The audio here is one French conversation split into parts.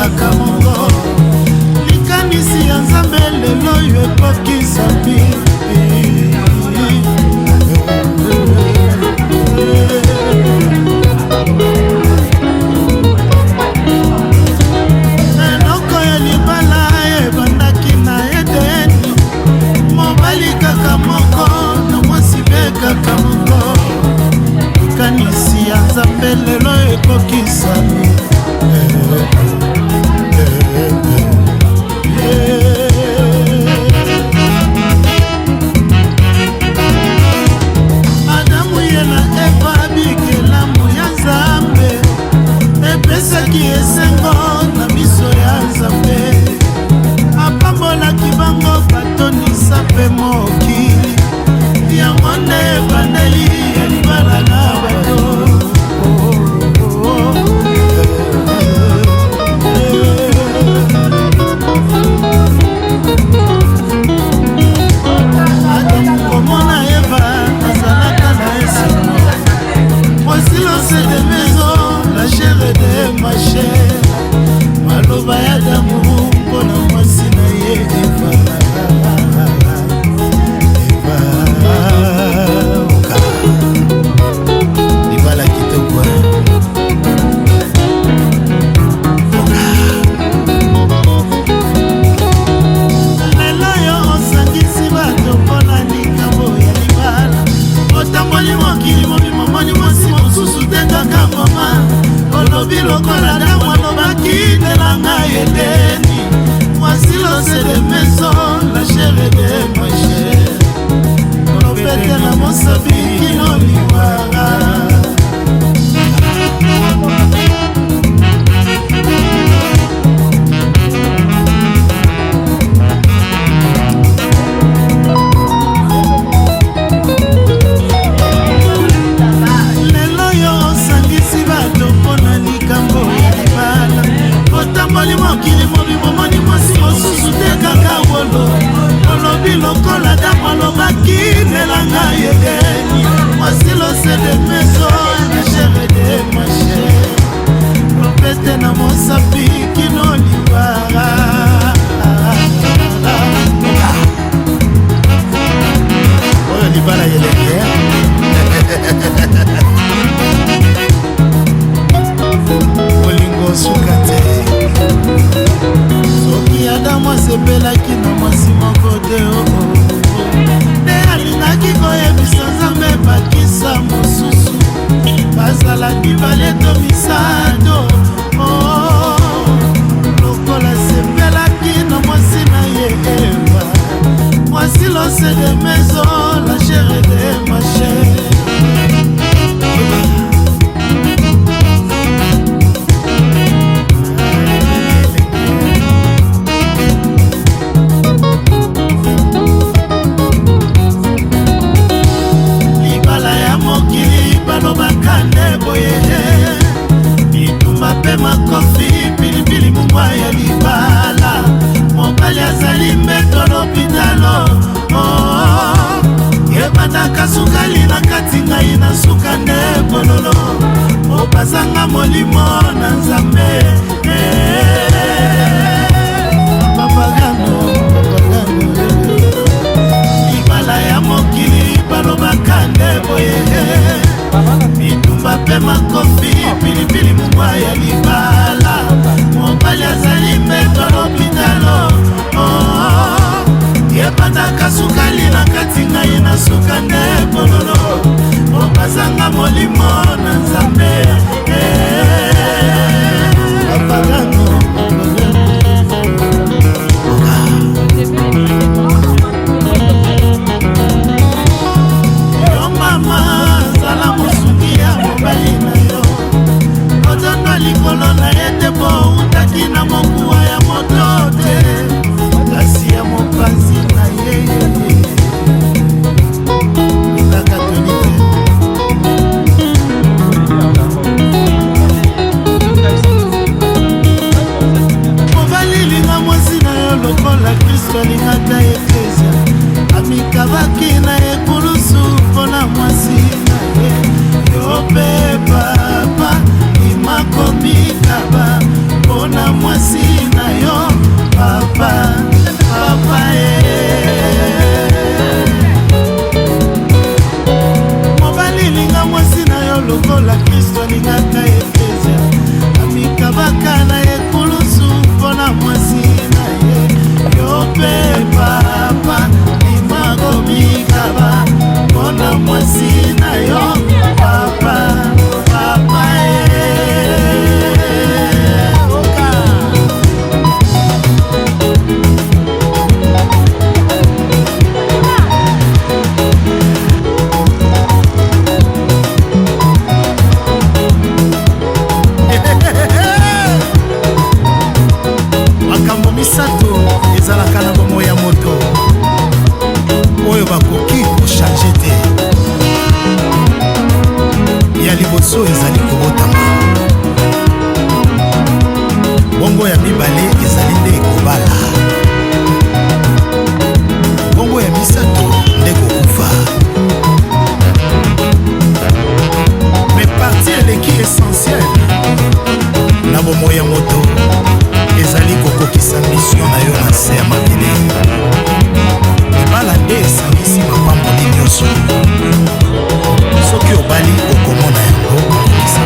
kaka mongo likanisi ya nzambe lelo oyo ekokisa mbili eloko ya libala ebandaki na edeni mobali kaka moko na mwasi be kaka moko likanisi ya nzambe lelo ekokisami Adamu ye na Eva bikelamu ya nzambe epesaki esengo na miso ya nzambe apambolaki bango batonisa mpe mokili yango nde ebandeli ya libala na bato Adamu komona Eva azalaka na esengo voici l'ose de maison la chair de ma chair maloba ya Adamu mpona mwasi na ye Eva libala kitoko lelo yo osangisi bato mpona likambo ya libala otamboli mokili mobima moni mwasi mosusu te kaka mama olobi lokola Adamu alobaki tela ngai edeni mwasi lose de maison la chair de ma chair olopete na mosabi kino liwara lelo yo osangisi bato mpona likambo ya libala otamboli mokili mobimo moni mwasi mosusu te kaka wolo olobi lokola Adamu alobaki nela ngai edeni mwasi lose de maison la chair de ma chair lopete na mosapi kino liwara oyo libala yelenge bolingo suka te soki Adamu asepelaki na mwasi moko te nde alingaki koyebisa nzambe bakisa mosusu bazalaki baleto misato lokola asepelaki na mwasi na ye Eva mwasi lose de maison la chair de ma chair libala ya mokili balobaka nde boye bitumba mpe makofi pilipili mungwa ya libala mobali azali mbeto lopitalo yebandaka sukali na kati ngai na suka nde bololo opasanga molimo na nzambe papagano libala ya mokili balobaka nde boye bitumba mpe makofi pilipili mungwa ya libala mobali azali mbeto lopitalo yebandaka sukali na kati ngai na suka nde bololo opasanga molimo na nzambe papagano yo mama zala mosuki ya mobali na yo otondo likolo na ye te po utaki na mokuwa ya moto te kasi ya mopanzi na ye kaka toni te lokola Kristo alingaka Efesia amikabaka na ekulusu mpona mwasi na ye yo mpe papa limako mikaba mpona mwasi na yo papa papa oka makambo misato ezalaka na bomo ya moto oyo bakoki kochange te ya liboso ezali kobotama bongo ya mibale ezali nde ekobala bongo ya misato nde kokufa me parti eleki essentiel na bomo ya moto ezali kokokisa mission na yo na se ya mabele libala nde esangisi mapamboli nyonso soki obali okomona yango kokokisa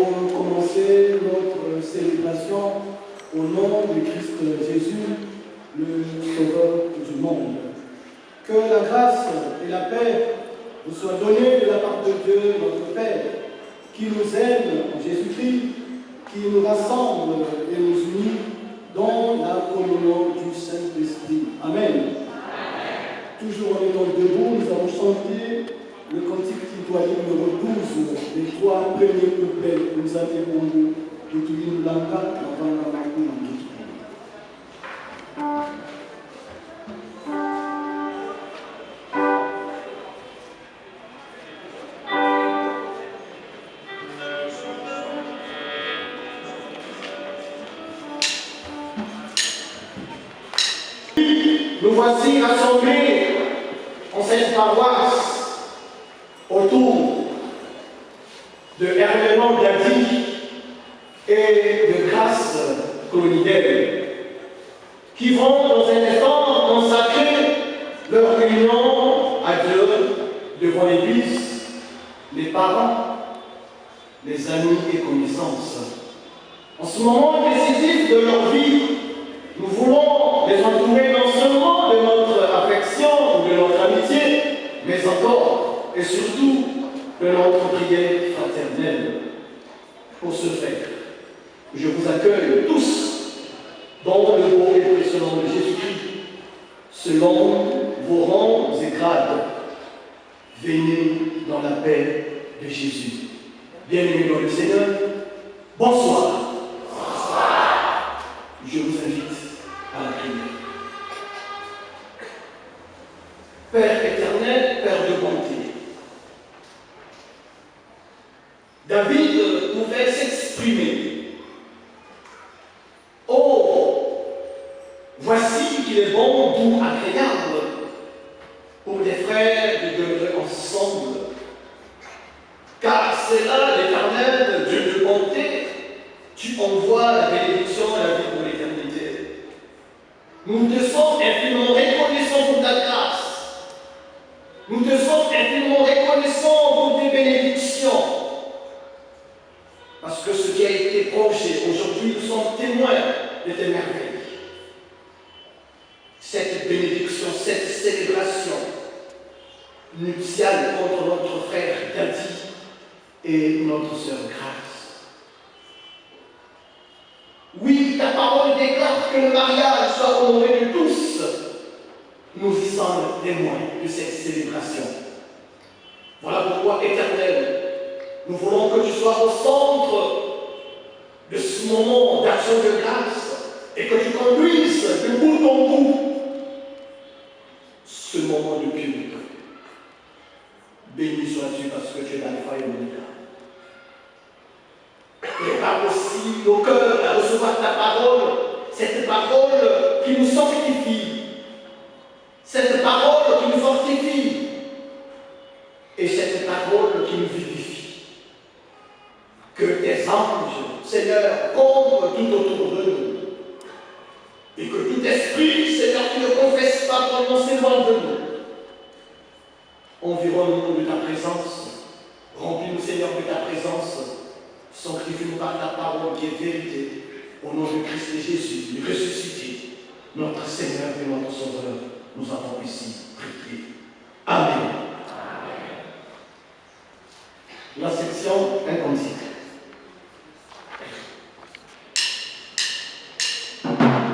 allons commencer notre célébration au nom de Christ Jésus, le Sauveur du monde. Que la grâce et la paix vous soient données de la part de Dieu, notre Père, qui nous aime en Jésus-Christ, qui nous rassemble et nous unit dans la communion du Saint-Esprit. Amen. Toujours en étant debout, nous allons chanter le cantique qui doit être numéro 12, les 3 premiers couplets. Nous avons Lutuline Langa, Lavanga Makou, nous voici rassemblés en cette paroisse autour de Herménon Gadi et de Grâce Colonidelle qui vont dans un effort consacrer leur union à Dieu devant l'Église, les parents, les amis et connaissances. En ce moment décisif de leur vie, nous voulons les entourer non seulement de notre affection ou de notre amitié, mais encore et surtout de notre prière fraternelle. Pour ce faire, je vous accueille tous dans le beau et précieux nom de Jésus-Christ, selon vos rangs et grades. Venez dans la paix de Jésus. Bienvenue dans le Seigneur. Bonsoir. Bonsoir. Je vous invite à la prière. Père éternel, Père de bonté, David pouvait s'exprimer. Oh, voici qu'il est bon, doux, agréable pour des frères de demeurer ensemble. Car c'est là l'Éternel, Dieu de bonté, tu envoies la bénédiction et la vie pour l'éternité. Nous te sommes infiniment reconnaissants pour ta grâce. Nous te sommes infiniment reconnaissants pour tes bénédictions. Parce que ce qui a été prêché aujourd'hui, nous sommes témoins de tes merveilles. Cette bénédiction, cette célébration nuptiale entre notre frère Gadi et notre sœur Grâce. Oui, ta parole déclare que le mariage soit honoré de tous. Nous y sommes témoins de cette célébration. Voilà pourquoi, Éternel, nous voulons que tu sois au centre de ce moment d'action de grâce et que tu conduises de bout en bout ce moment de culte. Béni sois-tu parce que tu es l'alpha et l'oméga. Prépare aussi nos cœurs à recevoir ta parole, cette parole qui nous sanctifie, cette parole qui nous fortifie et cette parole qui nous vivifie. Que tes anges, Seigneur, combrent tout autour de nous et que tout esprit, Seigneur, qui ne confesse pas prononcément de nous, environne-nous de ta présence, remplis-nous, Seigneur, de ta présence, sanctifie-nous par ta parole qui est vérité, au nom de Christ et Jésus, ressuscité, notre Seigneur et notre Sauveur, nous avons ici prié. Amen. La section incantique. Merveilleux.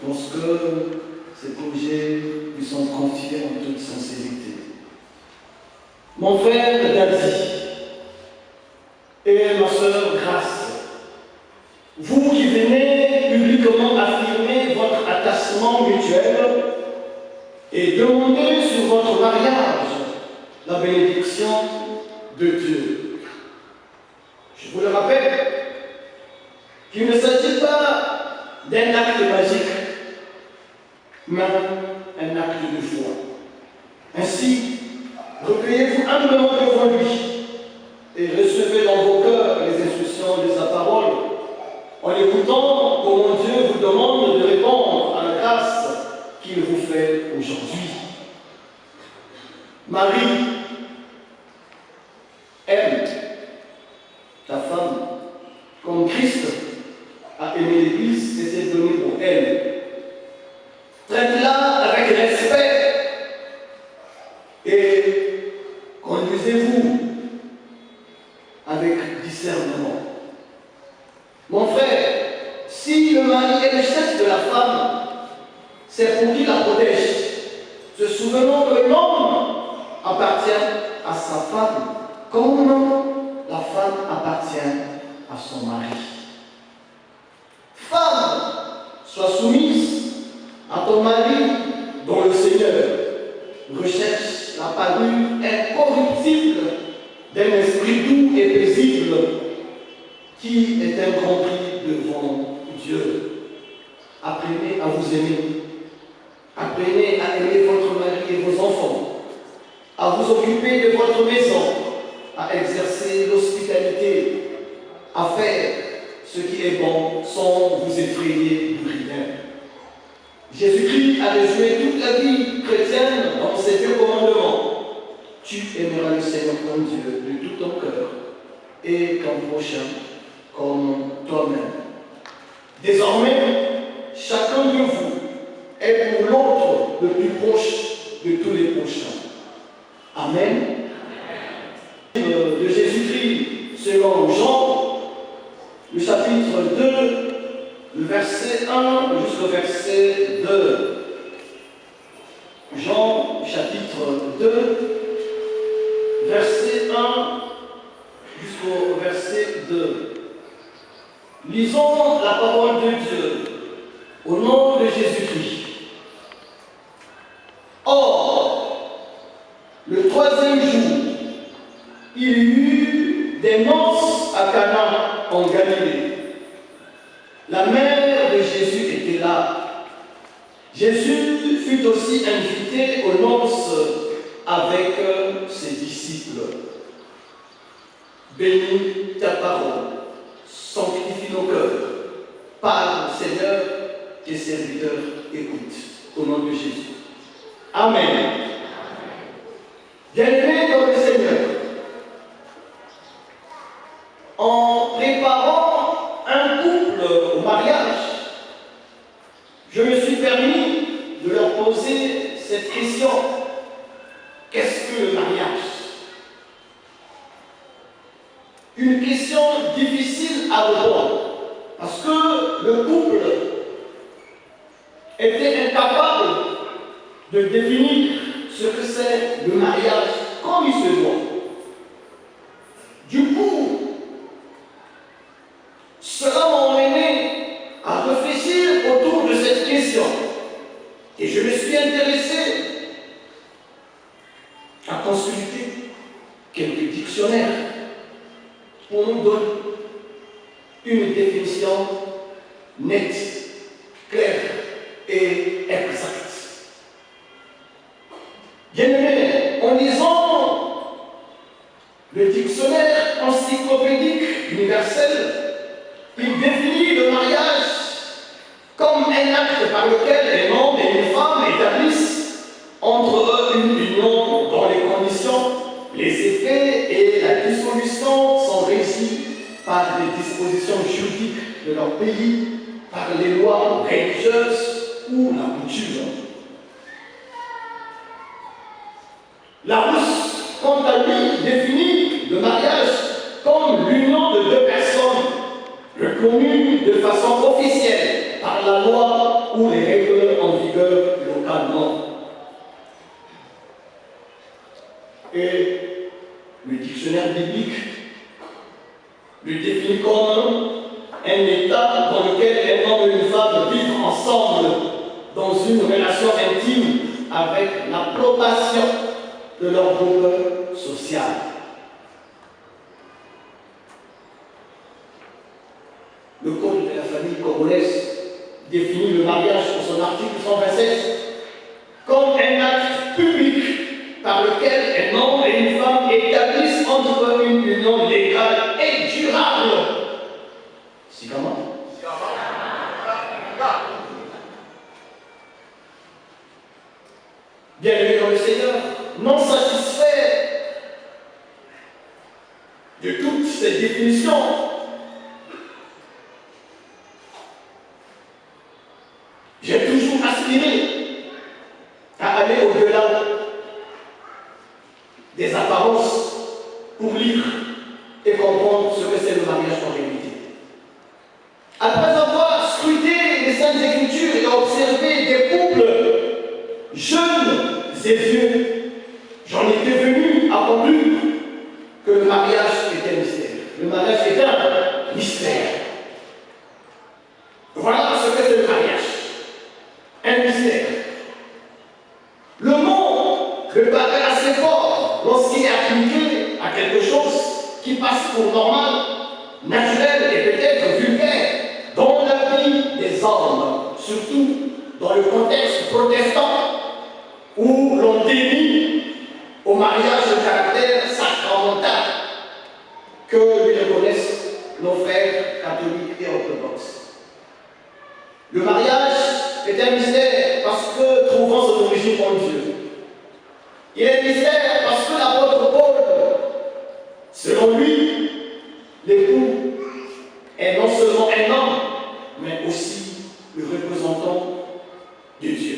lorsque ces projets lui sont confiés en toute sincérité. Mon frère Dadi et ma sœur Grâce, vous qui venez publiquement affirmer votre attachement mutuel et demander sur votre mariage la bénédiction de Dieu. Je vous le rappelle, qu'il ne s'agit pas d'un acte magique, mais un acte de foi. Ainsi, recueillez-vous humblement devant lui et recevez dans vos cœurs les instructions de sa parole en écoutant comment Dieu vous demande de répondre à la grâce qu'il vous fait aujourd'hui. Marie, aime ta femme comme Christ a aimé l'Église et s'est donné pour elle. Traite-la avec respect et conduisez-vous avec discernement. Mon frère, si le mari est le chef de la femme, c'est pour qu'il la protège. Se souvenons que l'homme appartient à sa femme, comme la femme appartient à son mari. Femme, sois soumise à ton mari dont le Seigneur recherche la parure incorruptible d'un esprit doux et paisible qui est incompris devant Dieu. Apprenez à vous aimer. Apprenez à aimer votre mari et vos enfants, à vous occuper de votre maison, à exercer l'hospitalité, à faire ce qui est bon sans vous effrayer de rien. Jésus-Christ a résumé toute la vie chrétienne dans ses deux commandements. Tu aimeras le Seigneur ton Dieu de tout ton cœur et ton prochain comme toi-même. Désormais, chacun de vous est pour l'autre le plus proche de tous les prochains. Amen. De Jésus-Christ selon Jean, le chapitre 2, le verset 1 jusqu'au verset 2. Jean, chapitre 2, verset 1 jusqu'au verset 2. Lisons la parole de Dieu au nom de Jésus-Christ. Or, le troisième jour, il y eut des noces à Cana en Galilée. La mère de Jésus était là. Jésus fut aussi invité aux noces avec ses disciples. Bénis ta parole, sanctifie nos cœurs. Parle, Seigneur, tes serviteurs écoutent. Au nom de Jésus. Amen. Bien-aimés dans le Seigneur, en préparant un couple au mariage, je me suis permis de leur poser cette question. Qu'est-ce que le mariage? Une question difficile à répondre, parce que le couple était incapable de définir ce que c'est le mariage comme il se doit. Du coup, cela m'a emmené à réfléchir autour de cette question. Et je me suis intéressé à consulter quelques dictionnaires pour nous donner une définition nette, claire et exacte. Bien-aimés, en lisant le dictionnaire encyclopédique universel, il définit le mariage comme un acte par lequel un homme et une femme établissent entre eux une union dont les conditions, les effets et la dissolution sont régis par les dispositions juridiques de leur pays, par les lois religieuses ou la coutume. Larousse, quant à lui, définit le mariage comme l'union de deux personnes reconnues de façon officielle par par la loi ou les règles en vigueur localement. Et le dictionnaire biblique le définit comme un état dans lequel un homme et une femme vivent ensemble dans une relation intime avec l'approbation de leur groupe social. Le Code de la famille congolaise définit le mariage pour son article 127 comme un acte public par lequel un homme et une femme établissent entre eux une union légale et durable. C'est comment? Bien-aimés dans le Seigneur, non satisfait de toutes ces définitions, j'ai toujours aspiré à aller au-delà des apparences pour lire et comprendre ce que c'est le mariage en réalité. Après avoir scruté les Saintes Écritures et observé des couples jeunes et vieux, j'en étais venu à conclure que le mariage était un mystère. Le mariage est un mystère. Voilà ce que c'est le mariage. Un mystère. Le mot me paraît assez fort lorsqu'il est appliqué à quelque chose qui passe pour normal, naturel et peut-être vulgaire dans la vie des hommes, surtout dans le contexte protestant où l'on dénie au mariage le caractère sacramental que lui reconnaissent nos frères catholiques et orthodoxes. Le mariage est un mystère parce que trouvant son origine en Dieu. Il est un mystère parce que l'apôtre Paul, selon lui, l'époux est non seulement un homme, mais aussi le représentant de Dieu.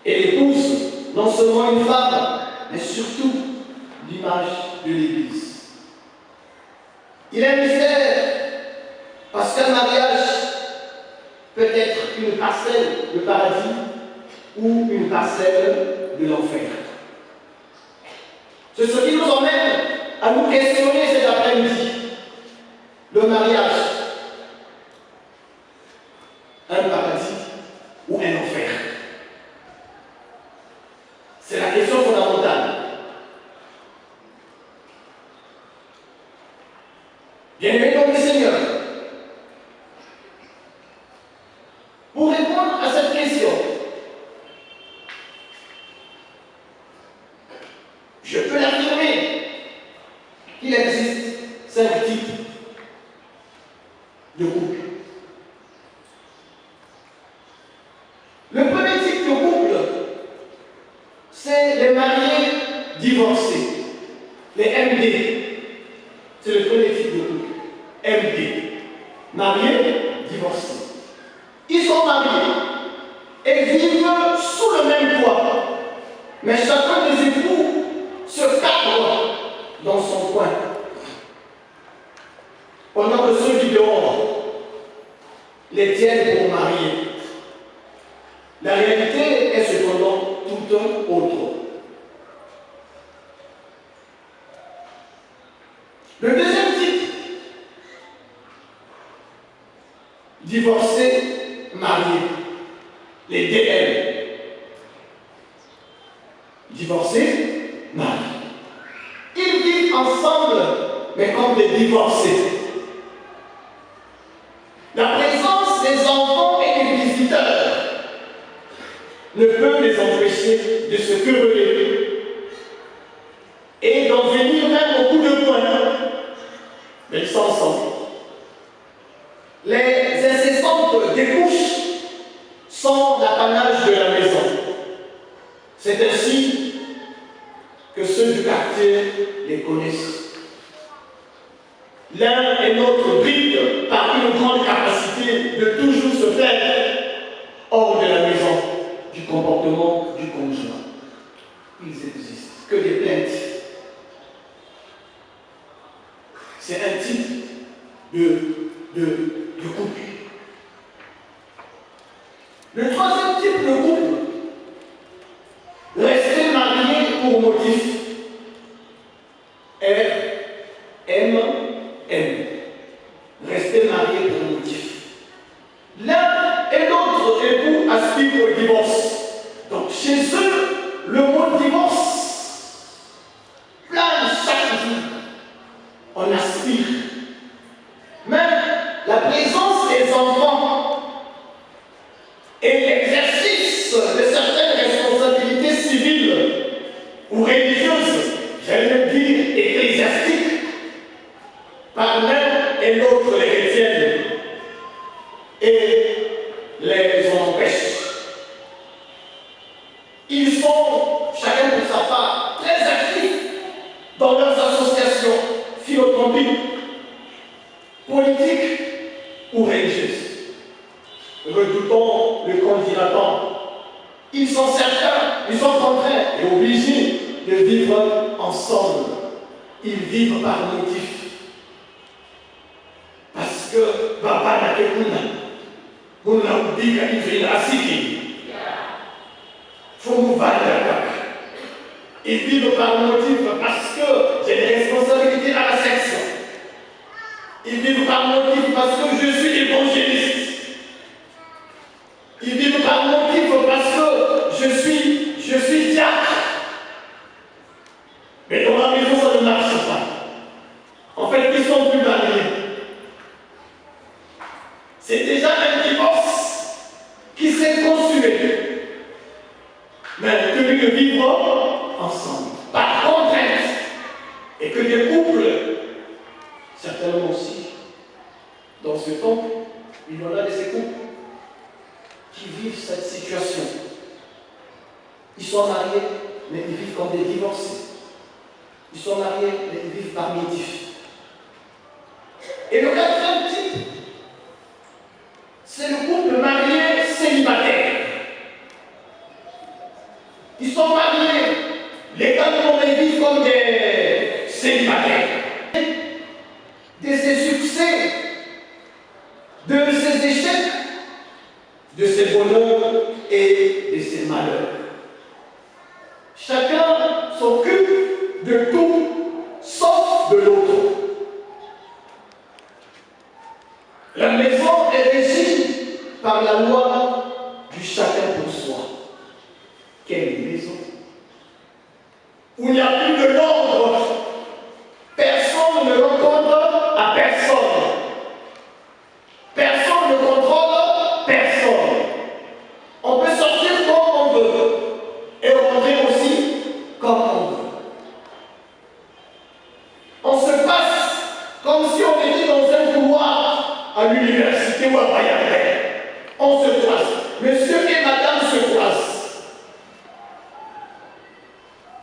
Et l'épouse, non seulement une femme, mais surtout l'image de l'Église. Il est un mystère parce qu'un mariage peut être une parcelle de paradis ou une parcelle de l'enfer. C'est ce qui nous emmène à nous questionner cet après-midi. Le mariage, un paradis ou un enfer? C'est la question fondamentale. Bien-aimés dans le Seigneur, pour répondre à cette question, je peux l'affirmer qu'il existe 5 types de couples. Le premier type de couple, c'est les mariés divorcés, les MD. C'est le premier type de couple, MD. Mariés divorcés. Ils sont mariés et vivent sous le même toit, mais chacun des époux se cadre dans son coin. Pendant que ceux qui dehors les tiennent pour mariés. La réalité est cependant tout autre. Le deuxième type, divorcés, mariés, les DM. Divorcés, mariés. Ils vivent ensemble, mais comme des divorcés. La présence des enfants et des visiteurs ne peut les empêcher de se quereller et d'en venir même au coup de poing. Mais ils sont ensemble. Les incessantes débouches sont l'apanage de la maison. C'est ainsi que ceux du quartier les connaissent. L'un et l'autre brillent par une grande capacité de toujours se faire hors de la maison du comportement du conjoint. Ils existent. Que des plaintes. C'est un type de couple. Le troisième type de couple, rester marié pour motif. R-M-M. Rester marié pour motif. L'un et l'autre époux aspirent au divorce. Donc chez eux, le mot divorce plane chaque jour. On aspire. Même la présence des enfants et l'exercice de certaines responsabilités civiles ou religieuses, j'allais même dire ecclésiastiques, par l'un et l'autre les retiennent et les empêchent. Ils sont, chacun pour sa part, très actifs dans leurs associations philanthropiques, politiques ou religieuses. Redoutons le candidatant. Ils sont certains, ils sont contraints et obligés de vivre ensemble. Ils vivent par motif. Parce que Baba n'a que Kuna dit qu'il vient à Siki. Faut nous valider. Ils vivent par motif parce que j'ai des responsabilités à la section. Ils vivent par motif parce que je suis évangéliste. Ils vivent par motif parce que je suis diacre. Mais dans la maison, ça ne marche pas. En fait, ils sont plus mariés. C'est déjà un divorce qui s'est consummé. Mais tenu de vivre ensemble, par contrainte. Et que des couples, certainement aussi, dans ce temps, il y en a de ces couples qui vivent cette situation. Ils sont mariés, mais ils vivent comme des divorcés. Ils sont mariés, mais ils vivent par motif. Et le quatrième type, c'est le couple marié célibataire. Ils sont mariés, légalement, mais ils vivent comme des célibataires. De ses succès, de ses échecs, de ses bonheurs et de ses malheurs. Chacun s'occupe de tout, sauf de l'autre. La maison est régie par la loi du chacun pour soi. Quelle maison où il n'y a plus de l'ordre. Personne ne répond à personne. Personne ne contrôle personne. On peut sortir comme on veut et rentrer aussi comme on veut. On se passe comme si on était dans un couloir à l'université ou à Bayardel. On se place. Monsieur et madame se placent.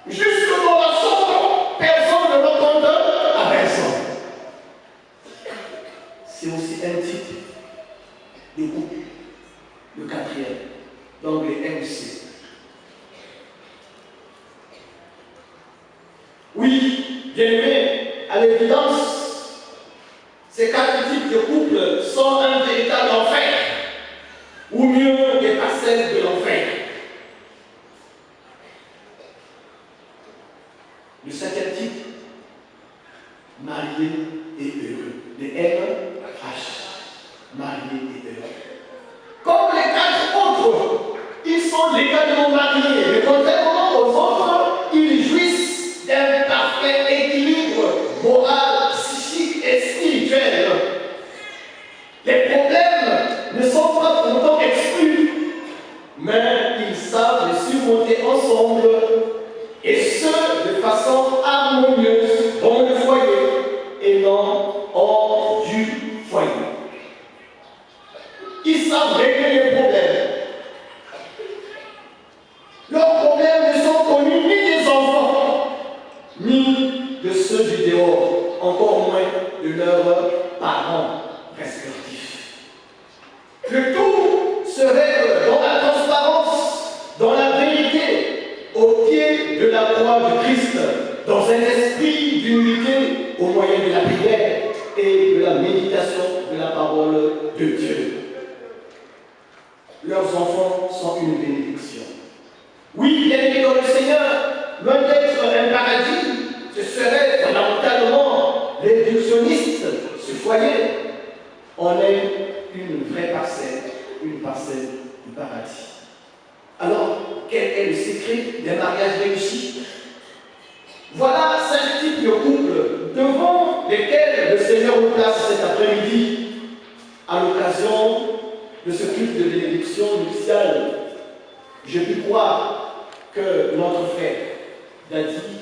Jusque dans la chambre, personne ne répond à personne. C'est aussi un type de couple, le quatrième, donc les MC. Oui, bien aimé, à l'évidence, ces quatre types de couples sont un véritable enfer, ou mieux des parcelles de l'enfer. Le cinquième type, marié et heureux. Les RH, marié et heureux. Comme les quatre autres, ils sont légalement mariés, mais contrairement aux autres, ils jouissent d'un parfait équilibre moral, psychique et spirituel. Les problèmes ne sont pas pourtant exclus, mais ils savent les surmonter ensemble, et ce, de façon harmonieuse dans le foyer et non hors du foyer. Ils savent régler les problèmes. Leurs problèmes ne sont connus ni des enfants, ni de ceux du dehors, encore moins de leurs parents respectifs. Le tout se règle dans la transparence, dans la vérité, au pied de la croix de Christ, dans un esprit d'humilité au moyen de la prière et de la méditation de la parole de Dieu. Leurs nos enfants sont une bénédiction. Oui, bien aimé dans le Seigneur, loin d'être un paradis, ce serait fondamentalement réductionniste, ce foyer. On est une vraie parcelle du paradis. Alors, quel est le secret des mariages réussis? Voilà 5 types de couples devant lesquels le Seigneur nous place cet après-midi à l'occasion de ce culte de bénédiction nuptiale. Je puis croire que notre frère Dadi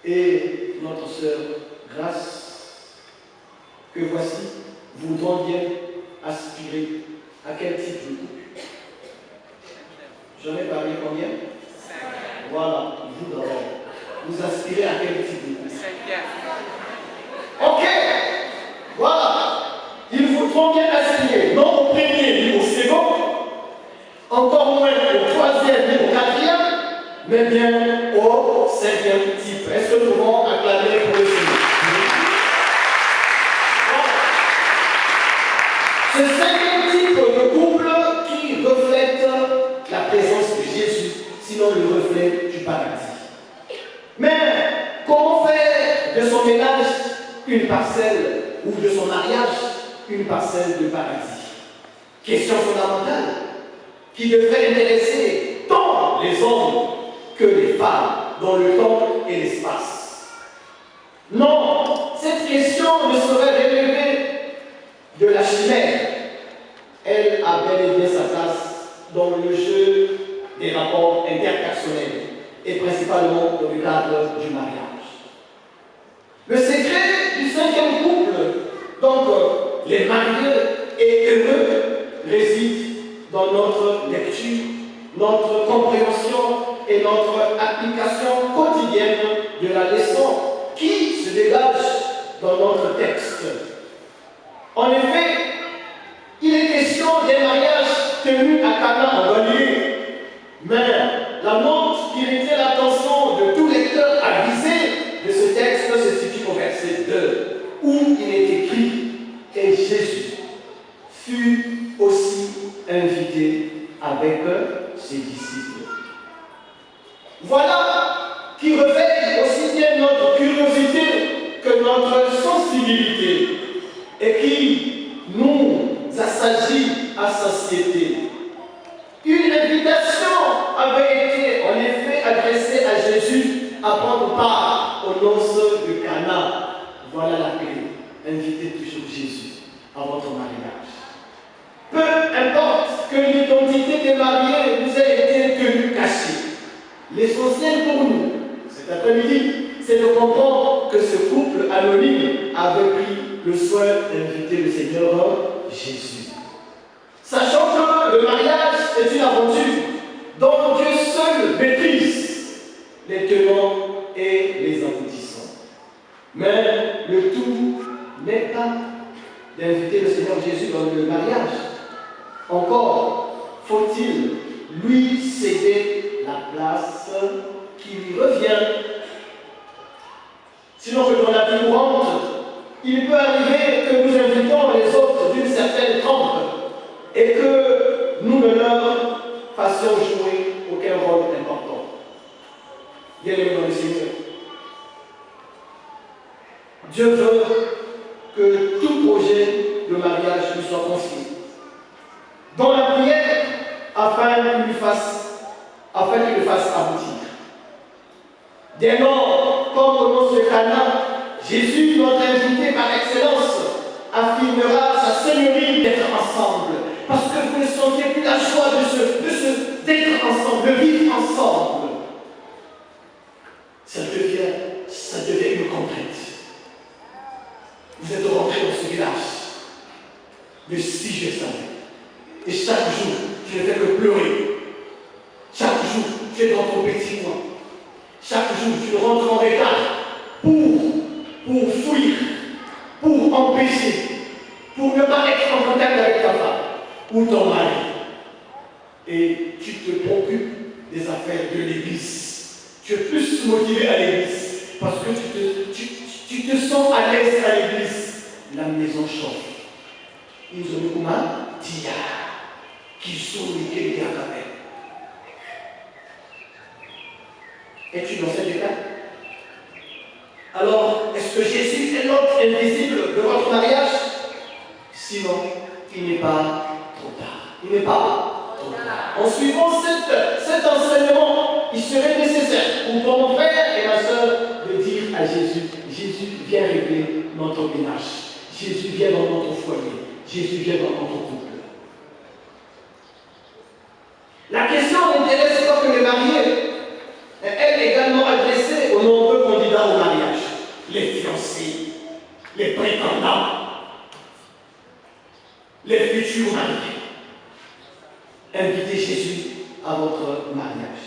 et notre sœur Grâce, que voici, voudront bien aspirer à quel type de couple? J'en ai parlé combien? 5. Voilà, vous d'abord. Vous aspirez à quel type de couple? 5. Ok, voilà. Ils voudront bien aspirer, non au premier ni au second, encore moins au troisième ni au quatrième, mais bien au 5e type. Est-ce que nous pouvons acclamer pour le Seigneur? Ce 5e type de couple qui reflète la présence de Jésus, sinon le reflet du paradis. Mais comment faire de son ménage une parcelle ou de son mariage une parcelle de paradis? Question fondamentale qui devrait intéresser tant les hommes que les femmes dans le temps et l'espace. Non, cette question ne saurait relever de la chimère. Elle a bel et bien sa place dans le jeu des rapports interpersonnels et principalement dans le cadre du mariage. Le secret du 5e couple, donc les mariés et heureux, réside dans notre lecture, notre compréhension et notre application quotidienne de la leçon qui se dégage dans notre texte. En effet, il est question des mariages tenus à Cana en Galilée, mais la note qui retient l'attention de tout lecteur avisé de ce texte se situe au verset 2, où il est écrit « Et Jésus fut aussi invité avec ses disciples ». Voilà qui réveille aussi bien notre curiosité que notre sensibilité et qui nous assagit à satiété. Une invitation avait été en effet adressée à Jésus à prendre part aux noces de Cana. Voilà la clé. Invitez toujours Jésus à votre mariage. Peu importe que l'identité des mariés vous ait été tenue cachée. L'essentiel pour nous, cet après-midi, c'est de comprendre que ce couple anonyme avait pris le soin d'inviter le Seigneur Jésus. Sachant que le mariage est une aventure dont Dieu seul maîtrise les tenants et les aboutissants. Mais le tout n'est pas d'inviter le Seigneur Jésus dans le mariage. Encore faut-il lui céder la place qui lui revient. Sinon que dans la vie courante, il peut arriver que nous invitons les autres d'une certaine trempe et que nous ne leur fassions jouer aucun rôle important. Bien-aimés dans le Seigneur, Dieu veut que tout projet de mariage lui soit confié. Dans la prière, afin qu'il le fasse aboutir. Dès lors, comme au nom de Cana, Jésus, notre invité par excellence, affirmera sa seigneurie d'être ensemble. Parce que vous ne sentez plus la joie d'être ensemble, de vivre ensemble. Ça devient une contrainte. Vous êtes rentré dans ce village de 6 jours. Et chaque jour, tu ne fais que pleurer. Chaque jour, tu es dans ton petit coin. Chaque jour, tu rentres en retard pour fuir, pour empêcher, pour ne pas être en contact avec ta femme ou ton mari. Et tu te préoccupes des affaires de l'église. Tu es plus motivé à l'église parce que tu te sens à l'aise à l'église. La maison chauffe. Ils ont dit comment? Tia. qui sont les Diakabé. Es-tu dans cet état? Alors, est-ce que Jésus est l'autre invisible de votre mariage? Sinon, il n'est pas trop tard. Il n'est pas trop tard. En suivant cet enseignement, il serait nécessaire pour mon frère et ma soeur de dire à Jésus, Jésus, viens régler notre ménage. Jésus, viens dans notre foyer. Jésus, viens dans notre couple. La question n'intéresse pas que les mariés. Elle est également adressée aux nombreux candidats au mariage, les fiancés, les prétendants, les futurs mariés. Invitez Jésus à votre mariage.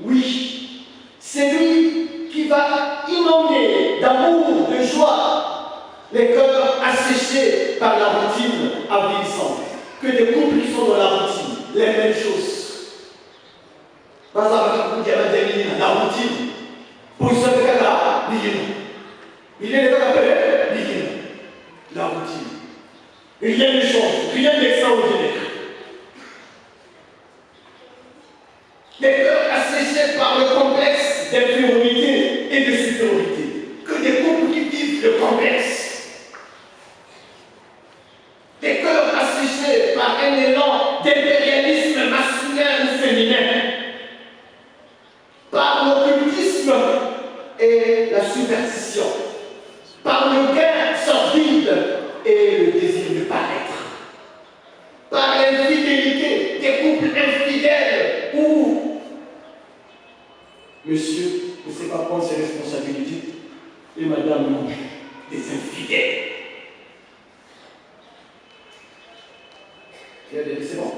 Oui, c'est lui qui va inonder d'amour, de joie, les cœurs asséchés par la routine avilissante, que des couples qui sont dans la routine, les mêmes choses. La routine. Pour ce cas-là, il est la routine. Rien ne change, rien d'extraordinaire. Les cœurs asséchés par le complexe d'infériorité et de supériorité. Que des couples qui vivent le complexe. Des cœurs asséchés par un élan d'impérialisme masculin ou féminin. Par l'occultisme et la superstition, par le gain sordide et le désir de paraître, par l'infidélité des couples infidèles où monsieur ne sait pas prendre ses responsabilités et madame non, des infidèles. C'est bon?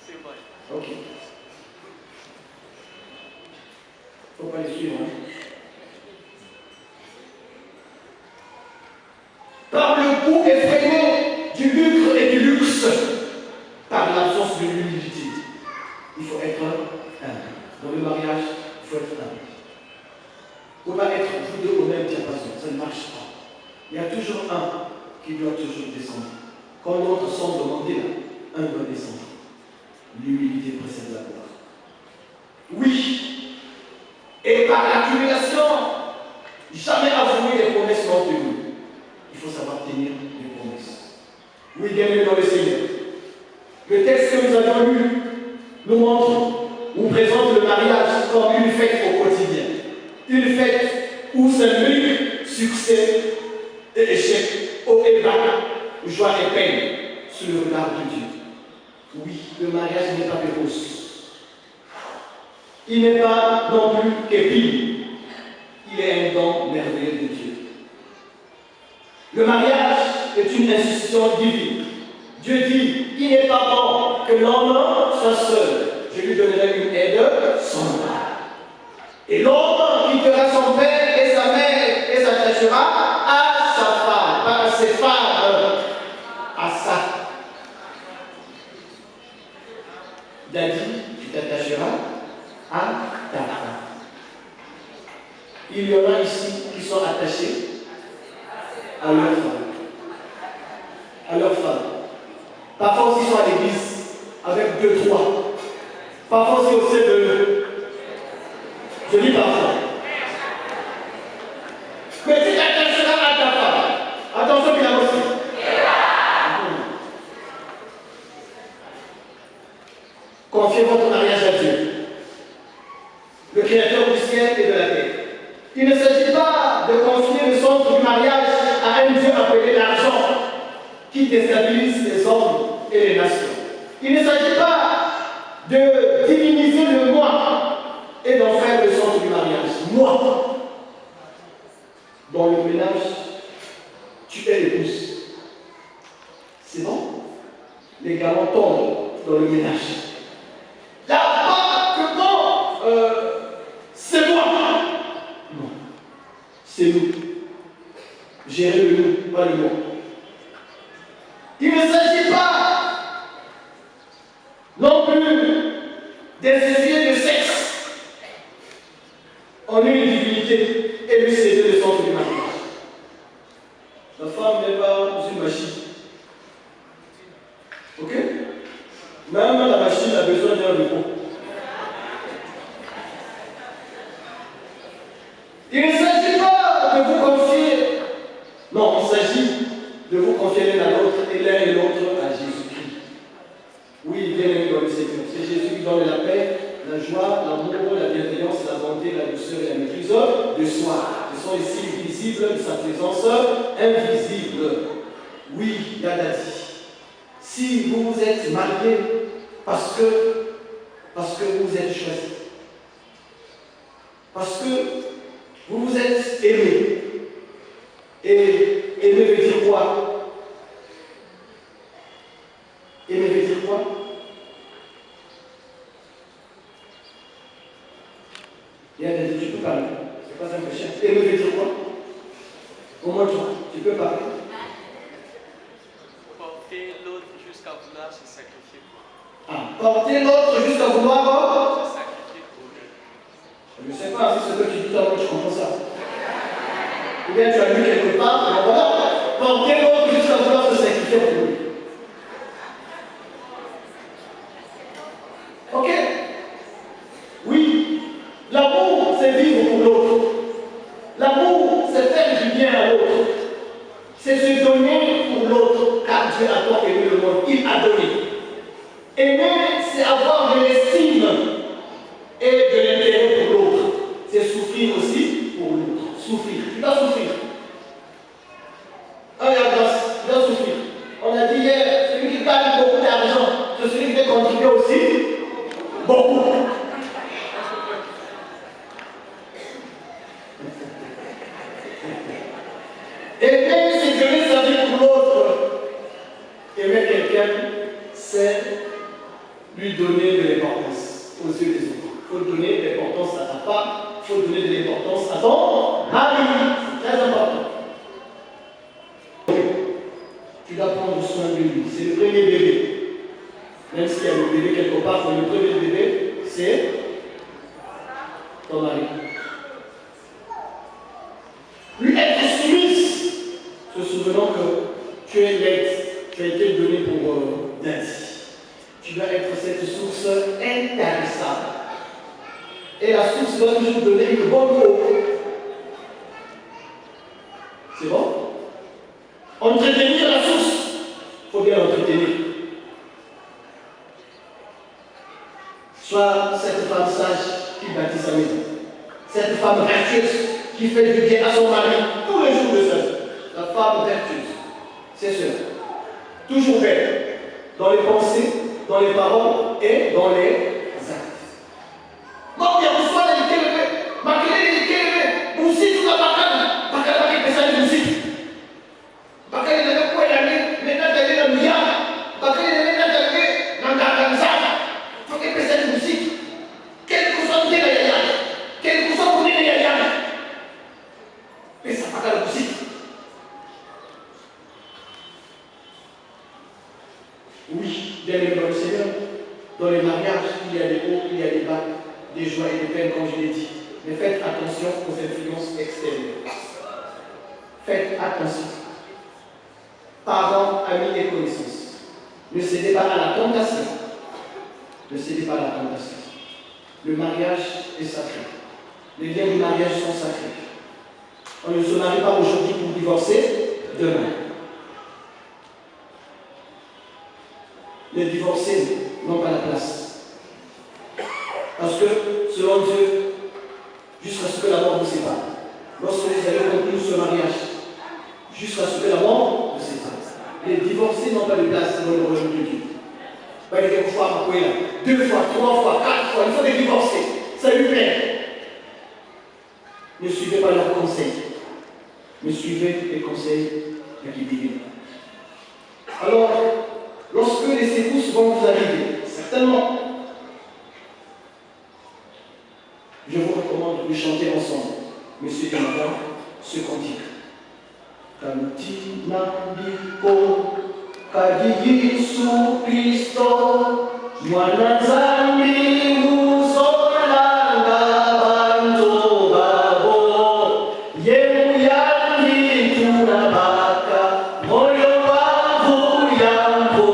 C'est bon. Ok. Il ne faut pas les suivre. Par le goût effréné du lucre et du luxe, par l'absence de l'humilité. Il faut être humble. Dans le mariage, il faut être humble. Il ne faut pas être vous deux au même diapason, ça ne marche pas. Il y a toujours un qui doit toujours descendre. Quand l'autre semble demander là, un doit descendre. L'humilité précède la gloire. Oui. Et par l'accumulation, jamais avouer les promesses non tenues. Il faut savoir tenir les promesses. Oui, bien-aimés dans le Seigneur. Le texte que nous avons lu nous montre, nous présente le mariage comme une fête au quotidien. Une fête où s'imbriquent succès et échec, haut et bas, joie et peine, sous le regard de Dieu. Oui, le mariage n'est pas précoce. Il n'est pas non plus qu'épine. Il est un don merveilleux de Dieu. Le mariage est une institution divine. Dieu dit, il n'est pas bon que l'homme soit seul. Je lui donnerai une aide semblable. Et l'homme quittera son père et sa mère et s'attachera à sa femme, pas à ses femmes, à ça. Daddy, tu t'attacheras à ta femme. Il y en a ici qui sont attachés à leur femme. À leur femme. Parfois aussi ils sont à l'église avec 2, 3. Parfois aussi au sein de... Je dis parfois. Mais tu t'attacheras à ta femme. Attention qu'il y a aussi. Confiez votre mariage à Dieu, le Créateur du ciel et de la terre. Il ne s'agit pas de confier le centre du mariage à un Dieu appelé l'argent, qui déstabilise les hommes et les nations. Il ne s'agit pas de diviniser le moi et d'en faire le centre du mariage. Moi, dans le ménage, tu es l'épouse. C'est bon? Les galants tombent dans le ménage. Là-bas, que bon, c'est moi. Non, c'est nous. Gérer le nous, pas le moi. Il ne s'agit pas non plus d'essayer de sexe. On est une divinité et lui c'est le centre du mariage. La femme n'est pas une machine. Ok? Même la machine a besoin d'un repos. Il ne s'agit pas de vous confier. Non, il s'agit de vous confier l'un à l'autre et l'un et l'autre à Jésus-Christ. Oui, bien aimé dans le Seigneur. C'est Jésus qui donne la paix, la joie, l'amour, la bienveillance, la bonté, la douceur et la maîtrise de soi. Ce sont les signes visibles de sa présence invisible. Oui, Yada dit. Si vous vous êtes marié parce que vous vous êtes choisi, parce que vous vous êtes aimé, et aimer veut dire quoi? Aimer veut dire quoi? Yada dit, tu peux parler. C'est pas un péché. Aimer veut dire quoi? Au moins toi, tu peux parler. Porter l'autre jusqu'à vouloir se sacrifier pour lui. Ah, porter l'autre jusqu'à vouloir Se sacrifier pour lui. Je ne sais pas si ce que tu dis dans tu comprends ça. Ou bien tu as lu quelque part, alors voilà, porter l'autre jusqu'à vouloir se sacrifier pour lui. Ok? Oui, l'amour c'est vivre pour l'autre. L'amour c'est faire du bien à l'autre. C'est se donner pour l'autre, car Dieu a tant aimé le monde, il a donné. Aimer, c'est avoir de l'estime et de l'intérêt pour l'autre. C'est souffrir aussi pour l'autre. Souffrir. Tu dois souffrir. Ah, il y a grâce, tu dois souffrir. On a dit hier, celui qui gagne beaucoup d'argent, c'est celui qui peut contribuer aussi beaucoup. Aimer, c'est donner sa vie pour l'autre. Aimer quelqu'un, c'est lui donner de l'importance aux yeux des autres. Il faut donner de l'importance à ta femme, il faut donner de l'importance à ton mari. C'est très important. Tu dois prendre soin de lui. C'est le premier bébé. Même s'il y a le bébé quelque part, mais le premier bébé, c'est ton mari. Lui être soumise, se souvenant que tu es l'aide, tu as été donné pour l'aide. Tu dois être cette source intarissable. Et la source doit toujours donner une bonne eau. C'est bon? Entretenir la source. Il faut bien l'entretenir. Soit cette femme sage qui bâtit sa maison. Cette femme vertueuse qui fait du bien à son mari tous les jours de sa vie. La femme vertueuse. C'est sûr. Toujours belle. Dans les pensées, dans les paroles et dans les actes. Non, il y a besoin de l'équilibre. Malgré l'équilibre, vous aussi, tout la bacane. Bacane, qui fait ça, vous aussi. Bacane, il avait quoi, il avait, maintenant, il avait le milliard. Bacane, il avait, maintenant, il avait, dans ça. Il faut qu'il fait ça, vous aussi. Quel que soit le yaya, quel que soit le yaya. Mais ça, bacane, vous aussi. Oui, bien aimé dans le Seigneur, dans les mariages, il y a des hauts, il y a des bas, des joies et des peines, comme je l'ai dit. Mais faites attention aux influences extérieures. Faites attention. Parents, amis et connaissances. Ne cédez pas à la tentation. Ne cédez pas à la tentation. Le mariage est sacré. Les liens du mariage sont sacrés. On ne se marie pas aujourd'hui pour divorcer demain. Les divorcés n'ont pas la place. Parce que, selon Dieu, jusqu'à ce que la mort vous sépare, lorsque vous avez conclu ce mariage, jusqu'à ce que la mort vous sépare, les divorcés n'ont pas de place dans le royaume de Dieu. Pas une fois, deux fois, trois fois, quatre fois, il faut les divorcer. Ça lui plaît. Ne suivez pas leurs conseils, mais suivez les conseils de qui divine. Alors, lorsque les secousses vont vous arriver, certainement, je vous recommande de chanter ensemble, monsieur et madame, ce cantique. Cantina biko, kadi Yesu Kristo, mwana zambi muzolanga bantu babo, yemu yangi tunabaka, moyo wangu yangu,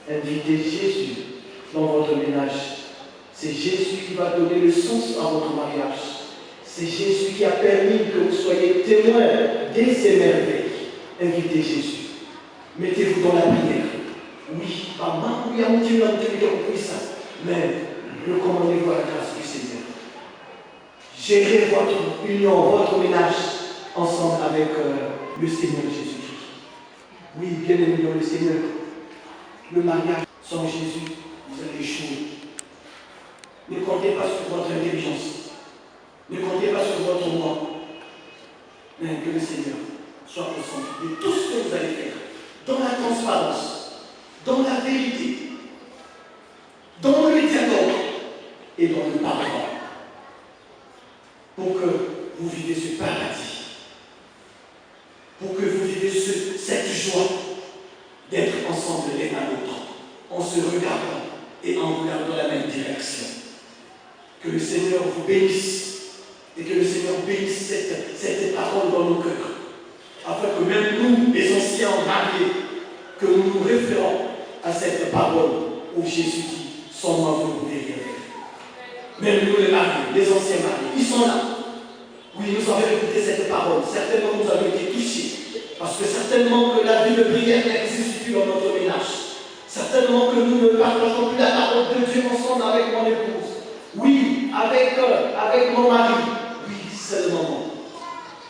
Invitez Jésus dans votre ménage. C'est Jésus qui va donner le sens à votre mariage. C'est Jésus qui a permis que vous soyez témoins de ces merveilles. Invitez Jésus. Mettez-vous dans la prière. Oui, mais recommandez-vous à la grâce du Seigneur. Gérez votre union, votre ménage ensemble avec le Seigneur Jésus-Christ. Oui, bien aimé dans le Seigneur. Le mariage sans Jésus, vous allez échouer. Ne comptez pas sur votre intelligence. Ne comptez pas sur votre moi. Mais que le Seigneur soit au centre de tout ce que vous allez faire. Dans la transparence, dans la vérité, dans le dialogue et dans le pardon. Pour que vous vivez ce paradis. Pour que vous vivez cette joie d'être ensemble l'un à l'autre, en se regardant et en regardant la même direction. Que le Seigneur vous bénisse et que le Seigneur bénisse cette parole dans nos cœurs, afin que même nous, les anciens mariés, que nous nous référons à cette parole où Jésus dit « Sans moi, vous ne pouvez rien faire ». Même nous, les mariés, les anciens mariés, ils sont là. Oui, nous avons écouté cette parole. Certainement, nous avons été touchés. Parce que certainement que la vie de prière n'existe plus dans notre ménage. Certainement que nous ne partageons plus la parole de Dieu ensemble avec mon épouse. Oui, avec mon mari. Oui, c'est le moment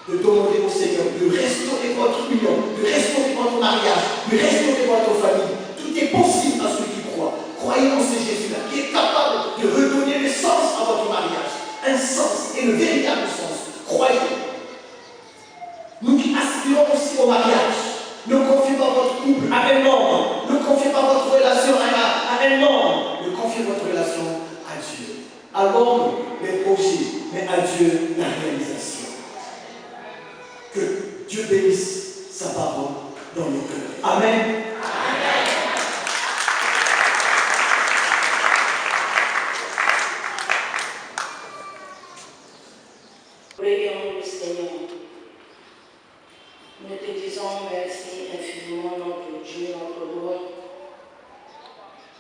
de demander au Seigneur de restaurer votre union, de restaurer votre mariage, de restaurer votre famille. Tout est possible à ceux qui croient. Croyez en ce Jésus-là qui est capable de redonner le sens à votre mariage. Un sens et le véritable sens. Croyez. Nous qui aspirons aussi au mariage, ne confiez pas votre couple à un homme, ne confiez pas votre relation à un homme, ne confiez votre relation à Dieu. À l'homme, les projets, mais à Dieu, la réalisation. Que Dieu bénisse sa parole dans nos cœurs. Amen. Prions le Seigneur. Nous te disons merci infiniment, notre Dieu, notre roi,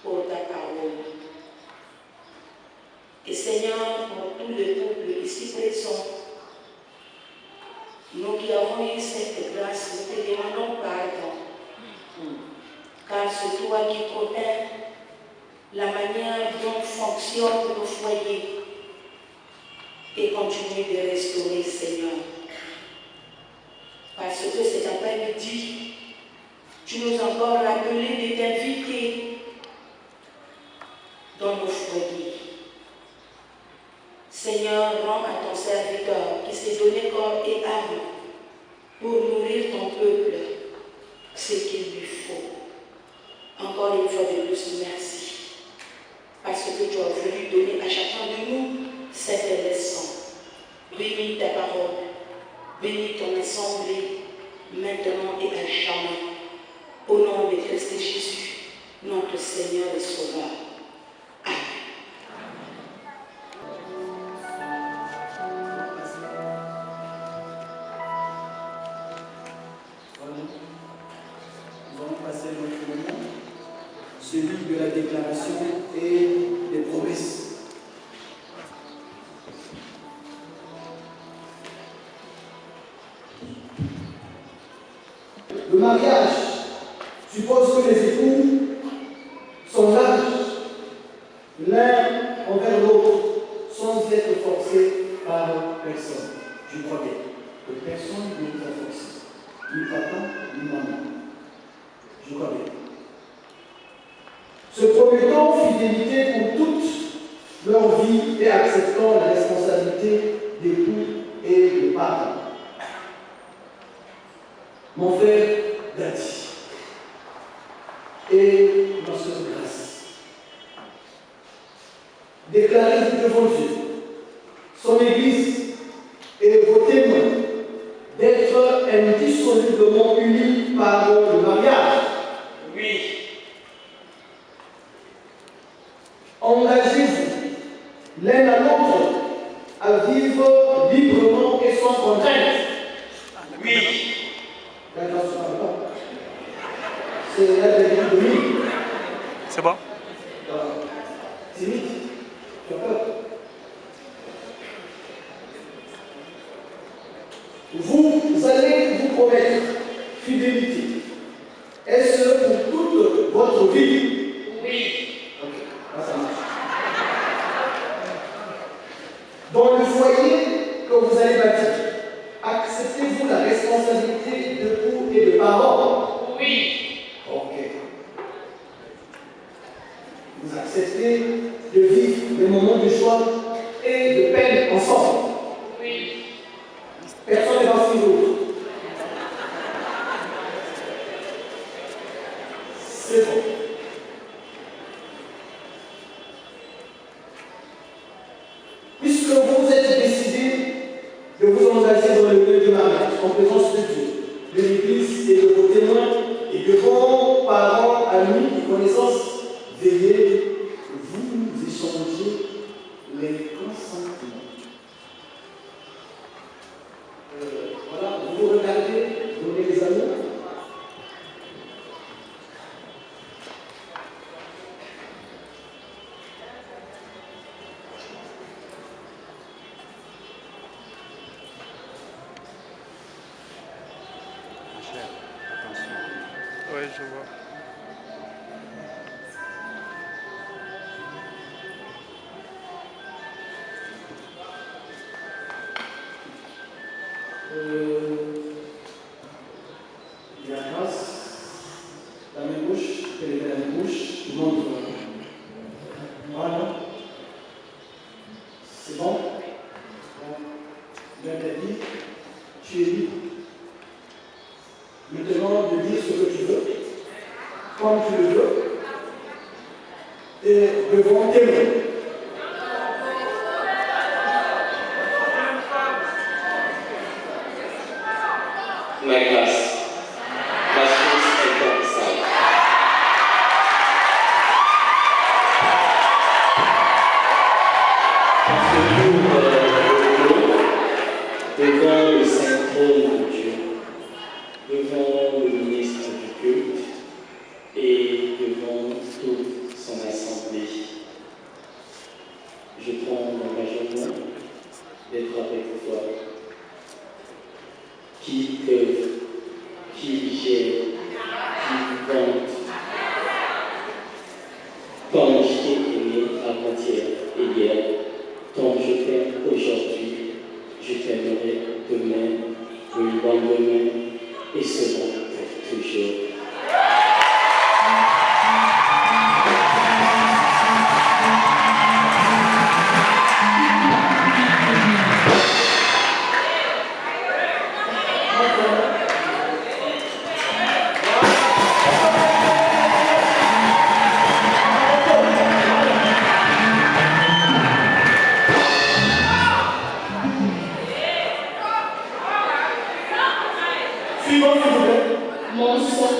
pour ta parole. Et Seigneur, pour tous les peuples ici présents, nous qui avons eu cette grâce, nous te demandons pardon. Car c'est toi qui connais la manière dont fonctionnent nos foyers et continue de restaurer, Seigneur. Parce que cet après-midi, tu nous as encore rappelé de t'inviter dans nos foyers. Seigneur, rends à ton serviteur qui s'est donné corps et âme pour nourrir ton peuple ce qu'il lui faut. Encore une fois de plus, merci. Parce que tu as voulu donner à chacun de nous cette leçon. Bénis ta parole. Bénis ton assemblée, maintenant et à jamais. Au nom de Christ Jésus, notre Seigneur et Sauveur. Amen. Nous allons passer notre moment, celui de la déclaration et des promesses. Le mariage suppose que les époux s'engagent l'un envers l'autre sans être forcés par personne. Je crois bien que personne ne vous a forcé, ni papa, ni maman. Je crois bien. Se promettant fidélité pour toute leur vie et acceptant la responsabilité d'époux et de parents. Mon frère Dati et ma soeur Grâce, déclarez-vous devant Dieu, son Église et vos témoins d'être indissolublement unis par le mariage. Oui. Engagez-vous l'un à l'autre à vivre librement et sans contrainte. Oui. C'est la vérité de lui. C'est bon? C'est vite. Tu as peur. Vous allez vous promettre fidélité. Est-ce pour toute votre vie? Oui. Ok, là ça marche. Dans le foyer que vous allez bâtir, acceptez-vous la responsabilité d'époux et de parents? Oui. Ok. Vous acceptez de vivre des moments de joie et de peine ensemble? Oui. Personne n'est dans ce niveau. C'est bon. Puisque vous êtes décidé de vous engager dans le lieu du mariage, en présence de Dieu, de l'Église et de vos témoins, et devant parents, amis et connaissances, veillez, vous échangez les consentements. Voilà, vous regardez, donnez les amours. Oui, je vois. La grâce, la main gauche, la main gauche, montre. Voilà. C'est bon? Bien t'as dit, tu es libre. Maintenant de dire ce que tu veux, comme tu le veux, et devant tes mains. La grâce. La chose est comme ça. Devant le saint trône de Dieu, devant le ministre du culte et devant toute son assemblée, je prends l'engagement d'être avec toi, qui œuvre, qui gère, qui vante. Comme je t'ai aimé avant-hier et hier, comme je t'aime aujourd'hui, je t'aimerai demain, le lendemain et cela pour toujours. Suivant, s'il vous plaît. Mon Saint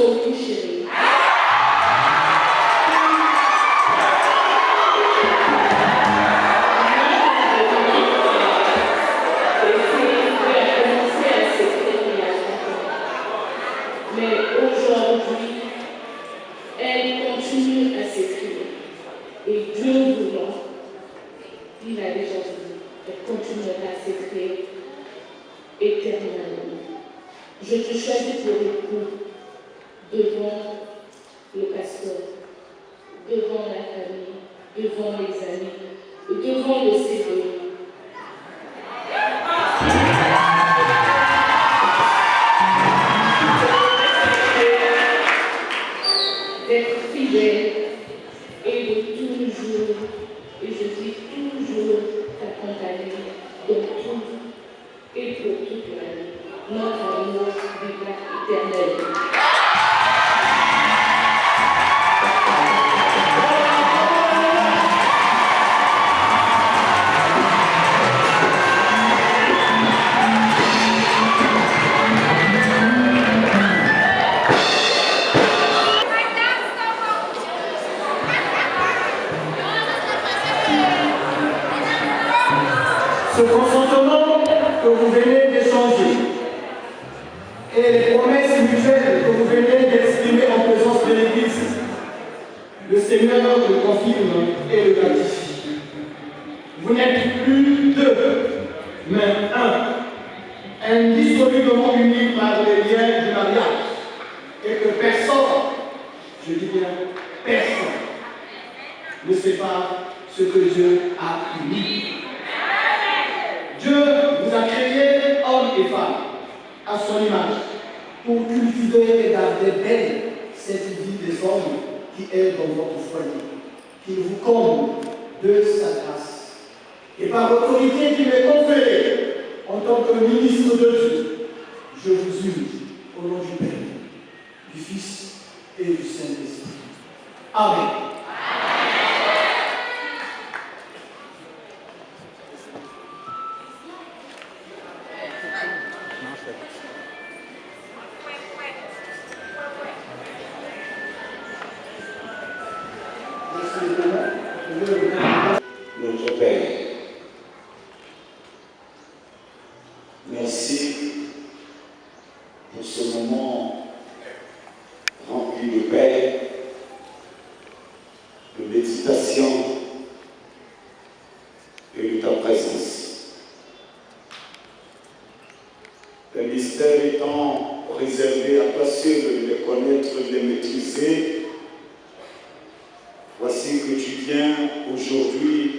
je te choisis pour époux devant le pasteur, devant la famille, devant les amis, devant le CDI. D'être fidèle et de toujours, et je dis toujours, t'accompagner dans tout et pour toute la vie. Notre amour vivra éternellement. Ce consentement que vous venez d'échanger et les promesses mutuelles que vous venez d'exprimer en présence de l'Église, le Seigneur le confirme et le ratifie. Vous n'êtes plus deux, mais un, indissolublement unis par les liens du mariage, et que personne, je dis bien personne, ne sépare ce que Dieu a uni. Dieu vous a créé hommes et femmes à son image pour cultiver et garder belle cette vie des hommes qui est dans votre foyer, qu'il vous comble de sa grâce. Et par l'autorité qui m'est conférée en tant que ministre de Dieu, je vous unis au nom du Père, du Fils et du Saint-Esprit. Amen. Notre Père, merci pour ce moment rempli de paix, de méditation et de ta présence. Le mystère étant réservé à toi seul de les connaître, de les maîtriser, voici que tu viens aujourd'hui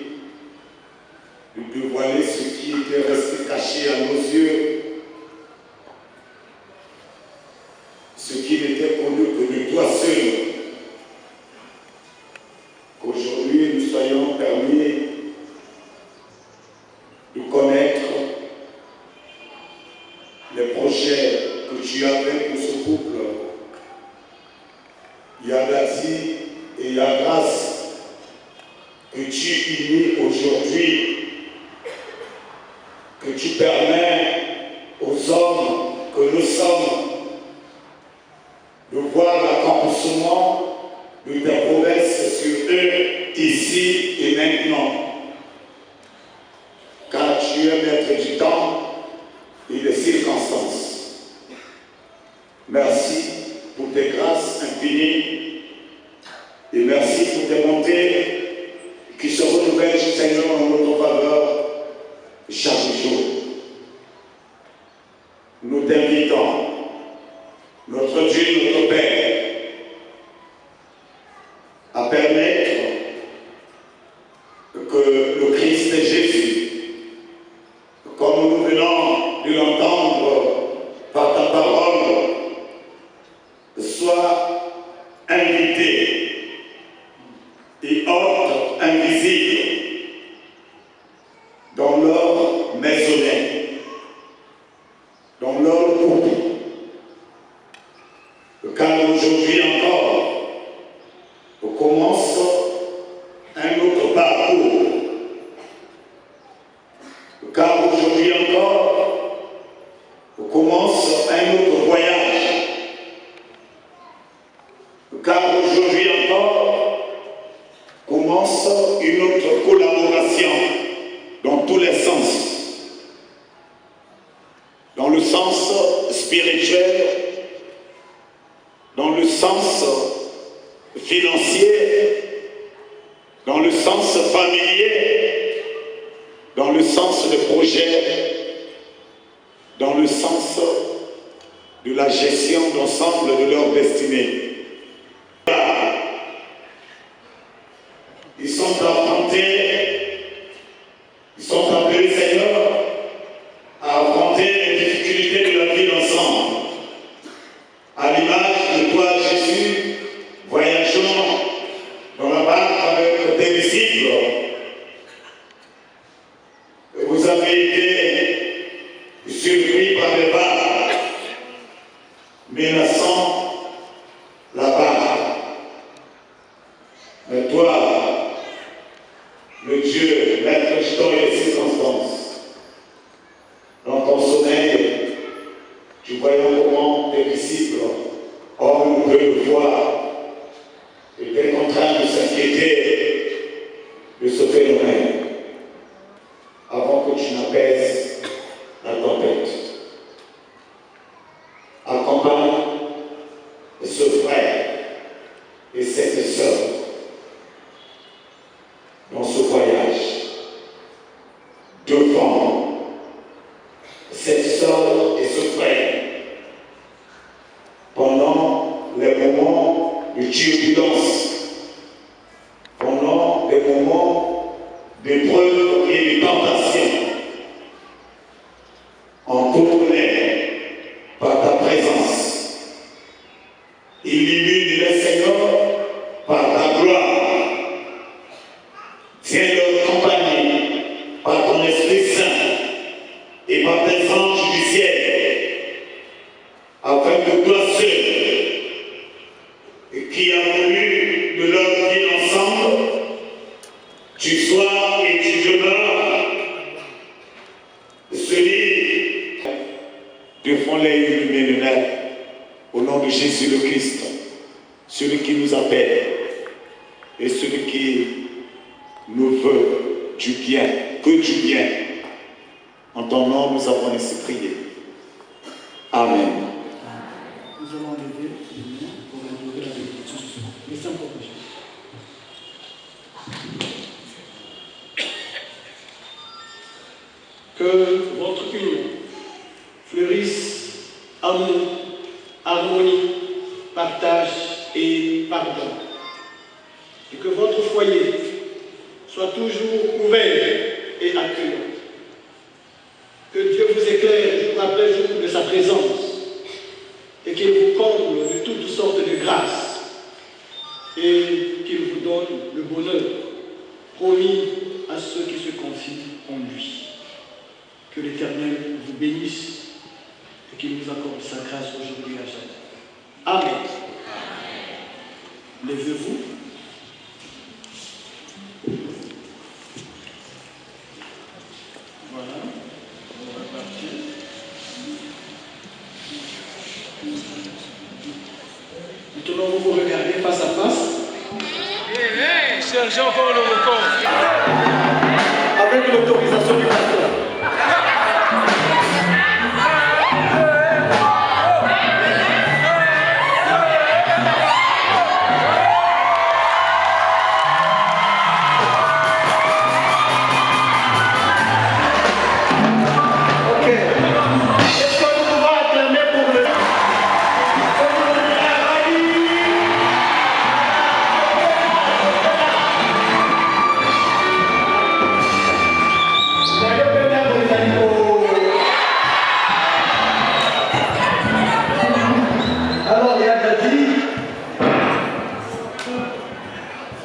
de dévoiler ce qui était resté caché à nos yeux, ce qui n'était connu que de toi seul. Qu'aujourd'hui nous soyons permis de connaître les projets que tu avais pour ce couple. Yadati et Yadas, que tu unis aujourd'hui, que tu permets aux hommes que nous sommes de voir l'accomplissement de ta promesse sur eux, ici et maintenant. Car tu es maître du temps et des circonstances. Merci pour tes grâces infinies et merci pour tes bontés qui se renouvellent, Seigneur, en notre faveur chaque jour. Nous t'invitons, notre Dieu, notre Père, à permettre que le Christ Jésus, comme nous venons de l'entendre par ta parole, soit invité et hôte invisible dans leur maisonnée, dans leur groupe. Car aujourd'hui encore, on commence un autre parcours. Car aujourd'hui encore, on commence un autre voyage. Car aujourd'hui encore, commence une autre collaboration dans tous les sens. Dans le sens spirituel, dans le sens financier, dans le sens familier, dans le sens de projet, dans le sens gestion d'ensemble de leur destinée. Ils sont affrontés, ils sont appelés, Seigneur, à affronter les difficultés de la vie ensemble. À l'image de toi, Jésus, voyageant dans la barque avec tes disciples, vous avez été surpris par les vagues, menaçant la barque. Mais toi, le Dieu, maître du temps et des circonstances, dans ton sommeil, tu voyais comment tes disciples, hommes ou peu de foi, étaient contraints de s'inquiéter de ce phénomène avant que tu n'apaises la tempête. Accompagne ce frère et cette sœur dans ce voyage. Devant cette sœur et ce frère pendant les moments de turbulence, pendant les moments d'épreuve et de tentation, entourés par ta présence. Illumine les Seigneur par ta gloire. Tiens leur compagnie par ton Esprit Saint et par tes anges du ciel, afin que toi seul, qui as voulu de leur vie ensemble, tu sois et tu demeures celui devant les illuminés au nom de Jésus le Christ, celui qui nous appelle et celui qui nous veut du bien, que du bien. En ton nom, nous avons ainsi prié. Amen. Nous allons lever les mains pour adorer la bénédiction ce soir. Laissez encore prier. Que votre union fleurisse, amour, harmonie, partage et pardon. Et que votre foyer soit toujours ouvert et accueillant. Que Dieu vous éclaire jour après jour de sa présence et qu'il vous comble de toutes sortes de grâces et qu'il vous donne le bonheur promis à ceux qui se confient en lui. Que l'Éternel vous bénisse et qu'il nous accorde sa grâce aujourd'hui à jamais. Amen. Levez-vous. Voilà. On va partir. Maintenant, vous vous regardez face à face. Sergent Paul Moko. Avec l'autorisation du pasteur.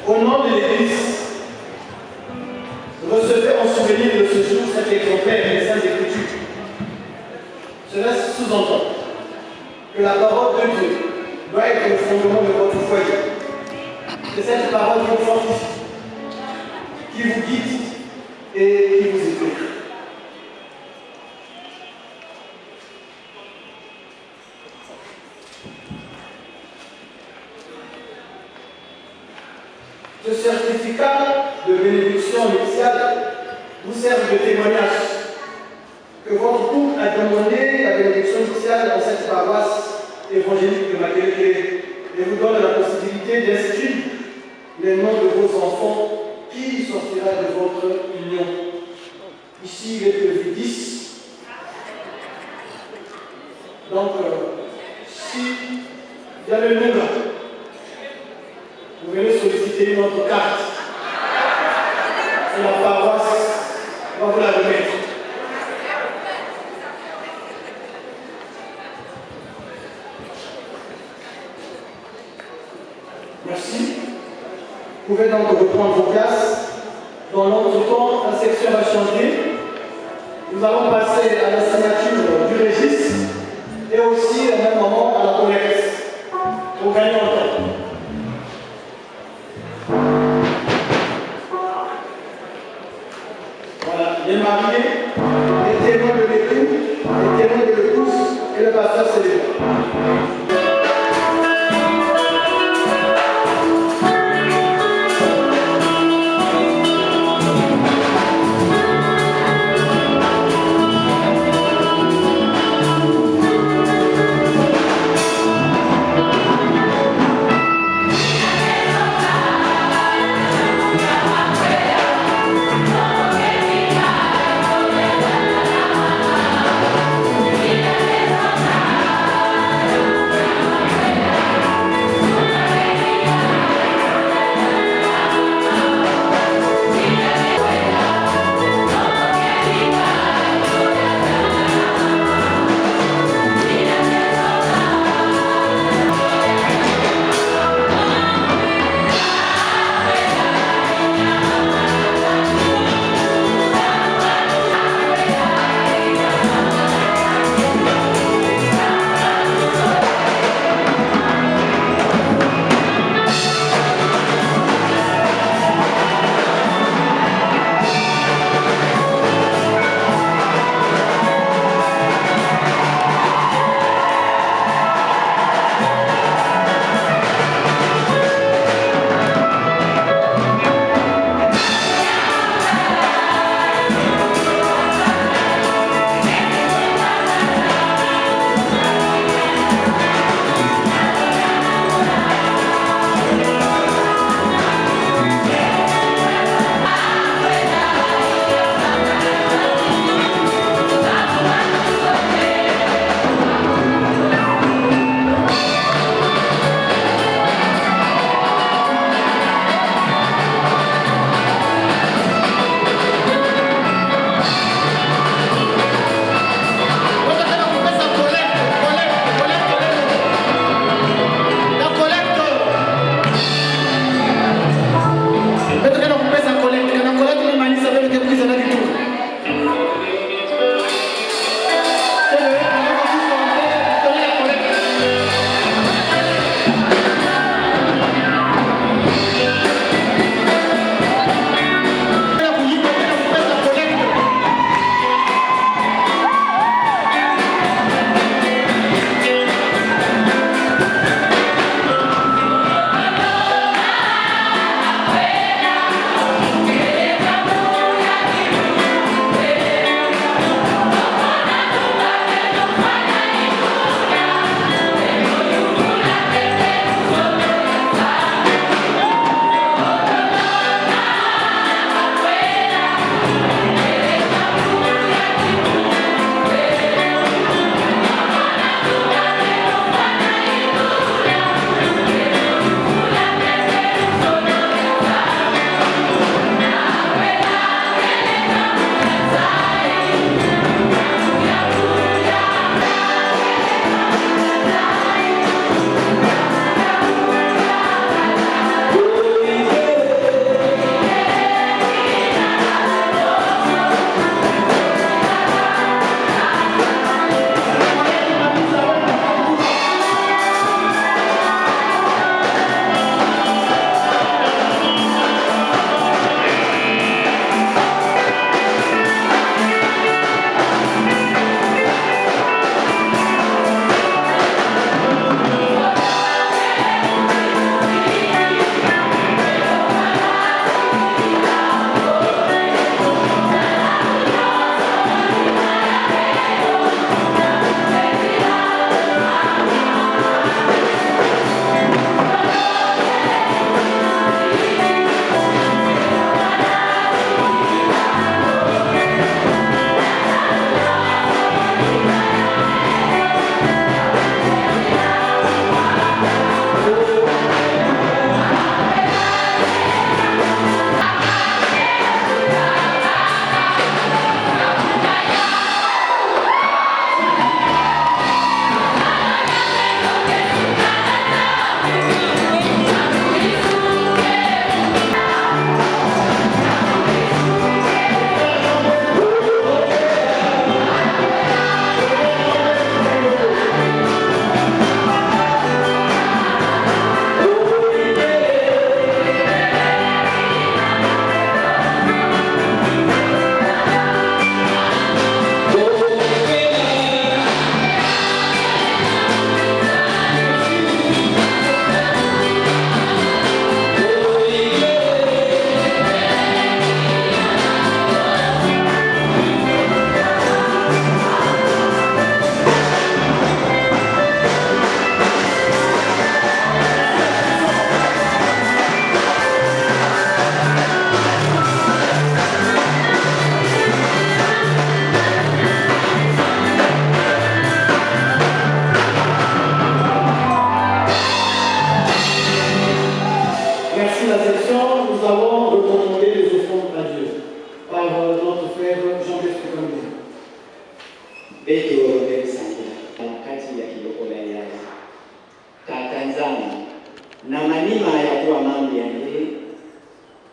Au nom de l'Église, recevez en souvenir de ce jour cet exemplaire des Saintes Écritures. Cela sous-entend que la parole de Dieu doit être le fondement de votre foyer. C'est cette parole confortante qui vous guide et qui vous éclaire. Ce certificat de bénédiction initiale vous sert de témoignage que votre couple a demandé la bénédiction initiale dans cette paroisse évangélique de Makelele et vous donne la possibilité d'inscrire les noms de vos enfants qui sortira de votre union. Ici, il est prévu 10. Donc, Alléluia. Vous venez solliciter notre carte. Et la paroisse va vous la remettre. Merci. Vous pouvez donc reprendre vos places. Dans l'entretemps, la section va changer. Nous allons passer à la signature du registre et aussi au même moment à la collecte pour gagner en temps. Voilà, les mariés, les témoins de l'époux, les témoins de l'épouse et le pasteur célèbre.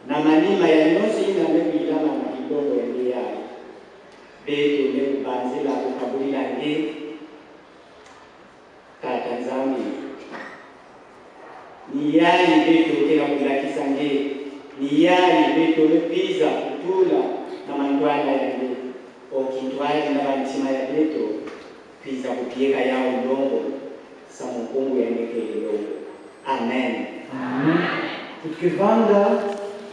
na malima ya nyonso inamebila na kidogo ya yao beto ne kubanzela kukabulila nge Tata Nzambi ni yali beto kela kulakisa nge ni yali beto lepiza kutula na mandwala ya nge okitwali na bantima ya beto piza kupieka yao ndongo sa mukungu ya ngekelelo. Amen. Amen. Tukivanda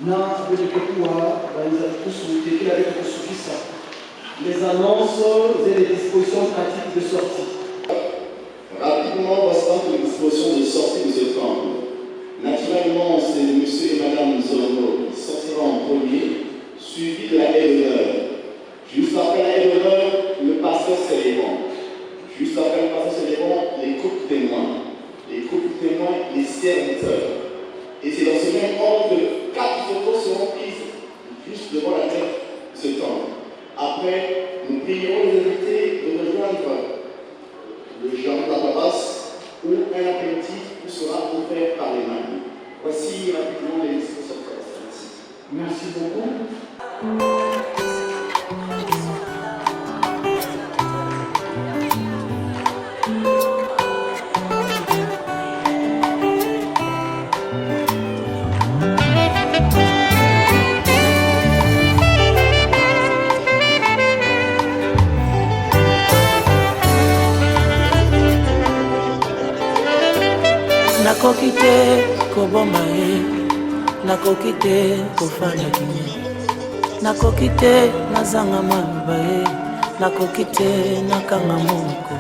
na kulikuwa banza kusuti kila kusufikisa les annonces et les dispositions pratiques de sortie. Rapidement, passant les dispositions de sortie de ce temple. Naturellement, c'est monsieur et madame Zono qui sortiront en premier, suivi de la haie d'honneur. Juste après la haie d'honneur, le pasteur célébrant. Juste après le pasteur célébrant, les couples témoins. Les couples témoins, les serviteurs. Et c'est dans ce même ordre que 4 photos seront prises juste devant la tête de ce temple. Après, nous prierons les invités de rejoindre le jardin de la paroisse où un apéritif vous sera offert par les maris. Voici rapidement les dispositions de la Merci beaucoup. Nakoki te koboma ye, nakoki te kofanya kimia, nakoki te nazanga maloba ye, nakoki te nakanga monoko,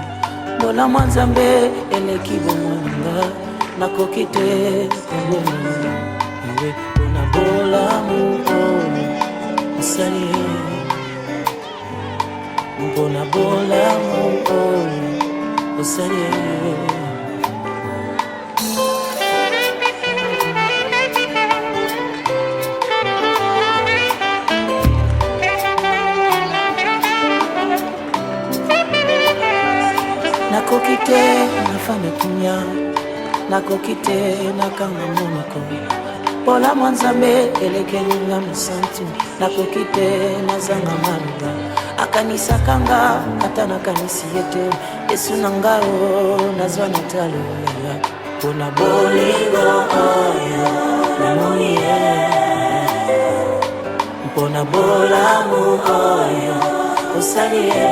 mbola mwa Nzambe eleki bomwanga, nakoki te koboma ewe mpona bolamu oyo osali ye, mpona bolamu oyo osali ye. Nakoki te nafanya kimia, nakoki te nakanga monoko, mpola mwa Nzambe elekelinga misantu, nakoki te nazanga maloba, akanisaka nga ata nakanisi ye te, Yesu na ngao nazwa mitalo ya mpona bolingo oyo namoni ye, mpona bolamu oyo osali ye.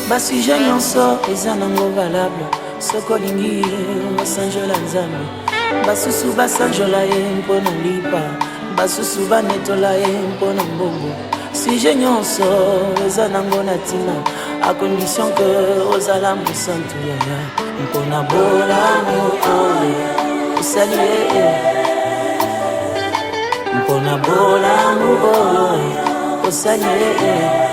Basujet nyonso eza nango valable, soko olingi basanjola Nzambe, basusu basanjola ye mpona lipa, basusu banetola ye mpona mbongo. Sujet nyonso eza nango na ntina, a condition que ozala mosantu yaya, mpona bolamu oyo osali ye, mpona bolamu oyo osali ye.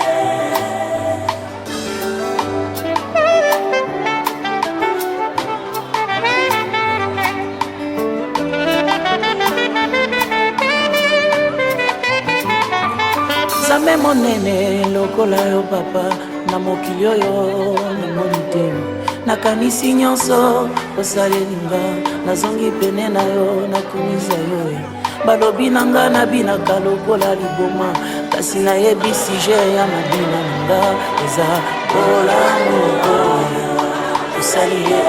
Nzambe monene lokola yo papa, na mokili oyo namoni te, nakanisi nyonso osalelinga, nazongi pene na yo nakumisa yo, balobi na nga nabinaka lokola liboma, kasi nayebi sujet ya mabina na nga eza bolamu oyo osali ye,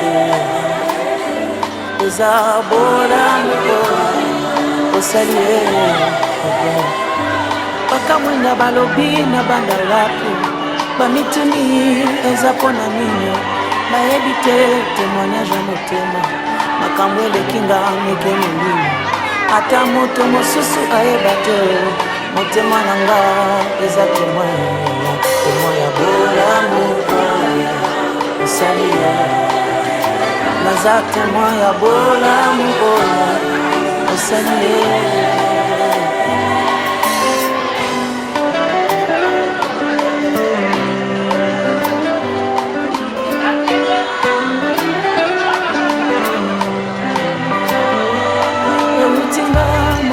eza bolamu oyo osali ye. Bakamwenda balobi na banda lapu, bamituni eza pona nini, bayebi te témoignage ya motema, makambo elekinga meke molimo, ata moto mosusu ayeba te, motema na nga eza témoin ya bolamu oyo osali ye, naza témoin ya bolamu oyo osali ye.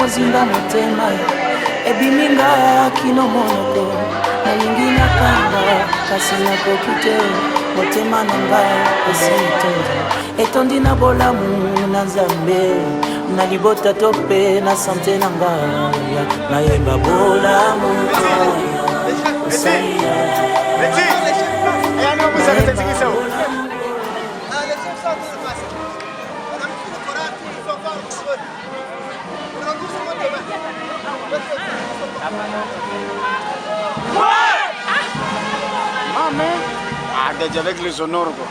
Mozinga motema ebiminga ya kino monoko nalingi nakanga kasi nakoki te motema na ngai esi etondi na bolamu na nzambe na libota to mpe na sante na ngai nayemba bolamu osalia avec les honneurs quoi.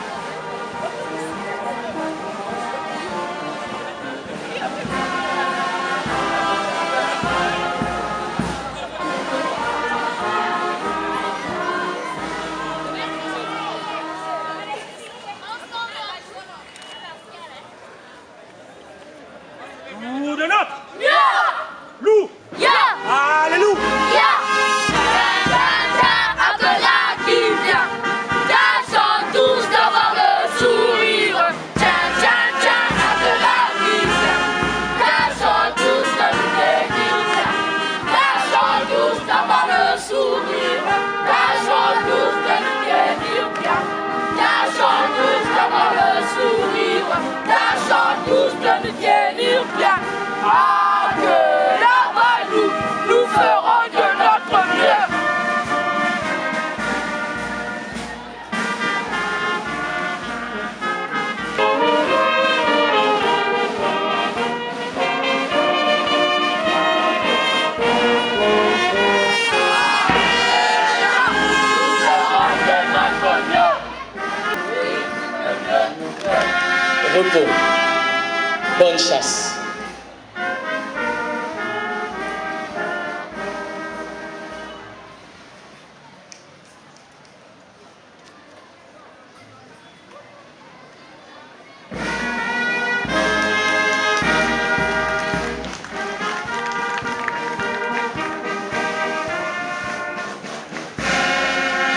Loup de notre Loup Alléluia Nous ferons de notre mieux. Repos, bonne chasse.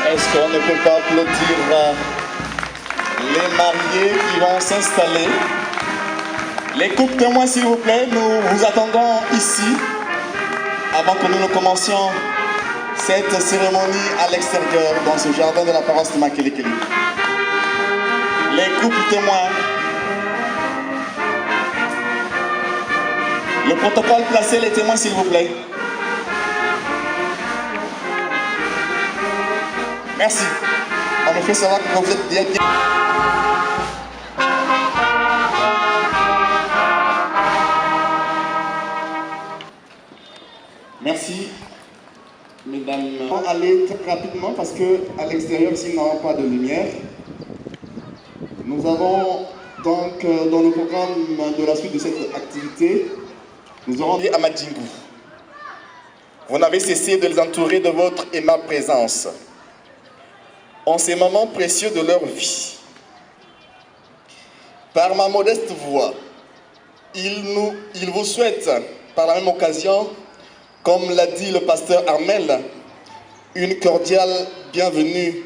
Est-ce qu'on ne peut pas applaudir les mariés qui vont s'installer? Les couples témoins, s'il vous plaît, nous vous attendons ici avant que nous ne commencions cette cérémonie à l'extérieur dans ce jardin de la paroisse de Makelekele. Les couples témoins, le protocole, placez les témoins, s'il vous plaît. Merci. On me fait savoir que vous êtes bien. Merci, mesdames. On va aller très rapidement parce qu'à l'extérieur, ici, nous n'avons pas de lumière. Nous avons donc, dans le programme de la suite de cette activité, nous aurons dit à Madjingou. Vous n'avez cessé de les entourer de votre aimable présence en ces moments précieux de leur vie. Par ma modeste voix, il vous souhaite, par la même occasion, comme l'a dit le pasteur Armel, une cordiale bienvenue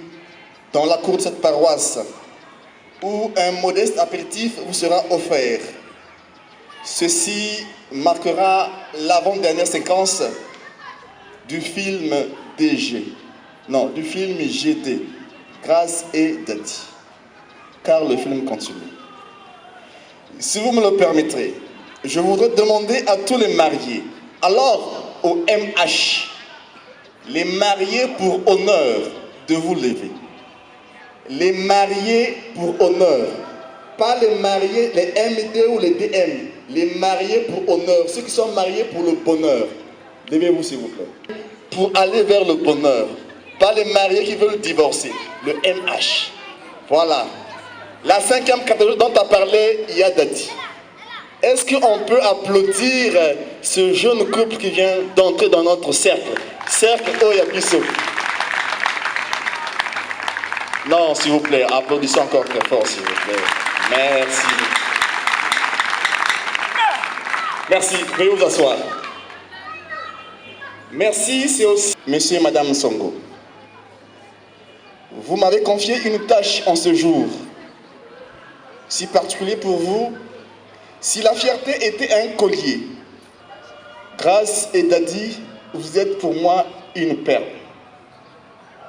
dans la cour de cette paroisse, où un modeste apéritif vous sera offert. Ceci marquera l'avant-dernière séquence du film du film GD, Grâce et Dadi, car le film continue. Si vous me le permettrez, je voudrais demander à tous les mariés, alors au MH, les mariés pour honneur, de vous lever. Les mariés pour honneur, pas les mariés, les MD ou les DM, les mariés pour honneur, ceux qui sont mariés pour le bonheur. Levez-vous s'il vous plaît. Pour aller vers le bonheur, pas les mariés qui veulent divorcer, le MH. Voilà. La 5e catégorie dont a parlé Yadadi. Est-ce qu'on peut applaudir ce jeune couple qui vient d'entrer dans notre cercle? Cercle Oyabiso. Non, s'il vous plaît, applaudissez encore très fort, s'il vous plaît. Merci. Merci, veuillez vous asseoir. Merci, c'est aussi Monsieur et Madame Songo. Vous m'avez confié une tâche en ce jour, si particulier pour vous. Si la fierté était un collier, Grâce et Dadi vous êtes pour moi une perle,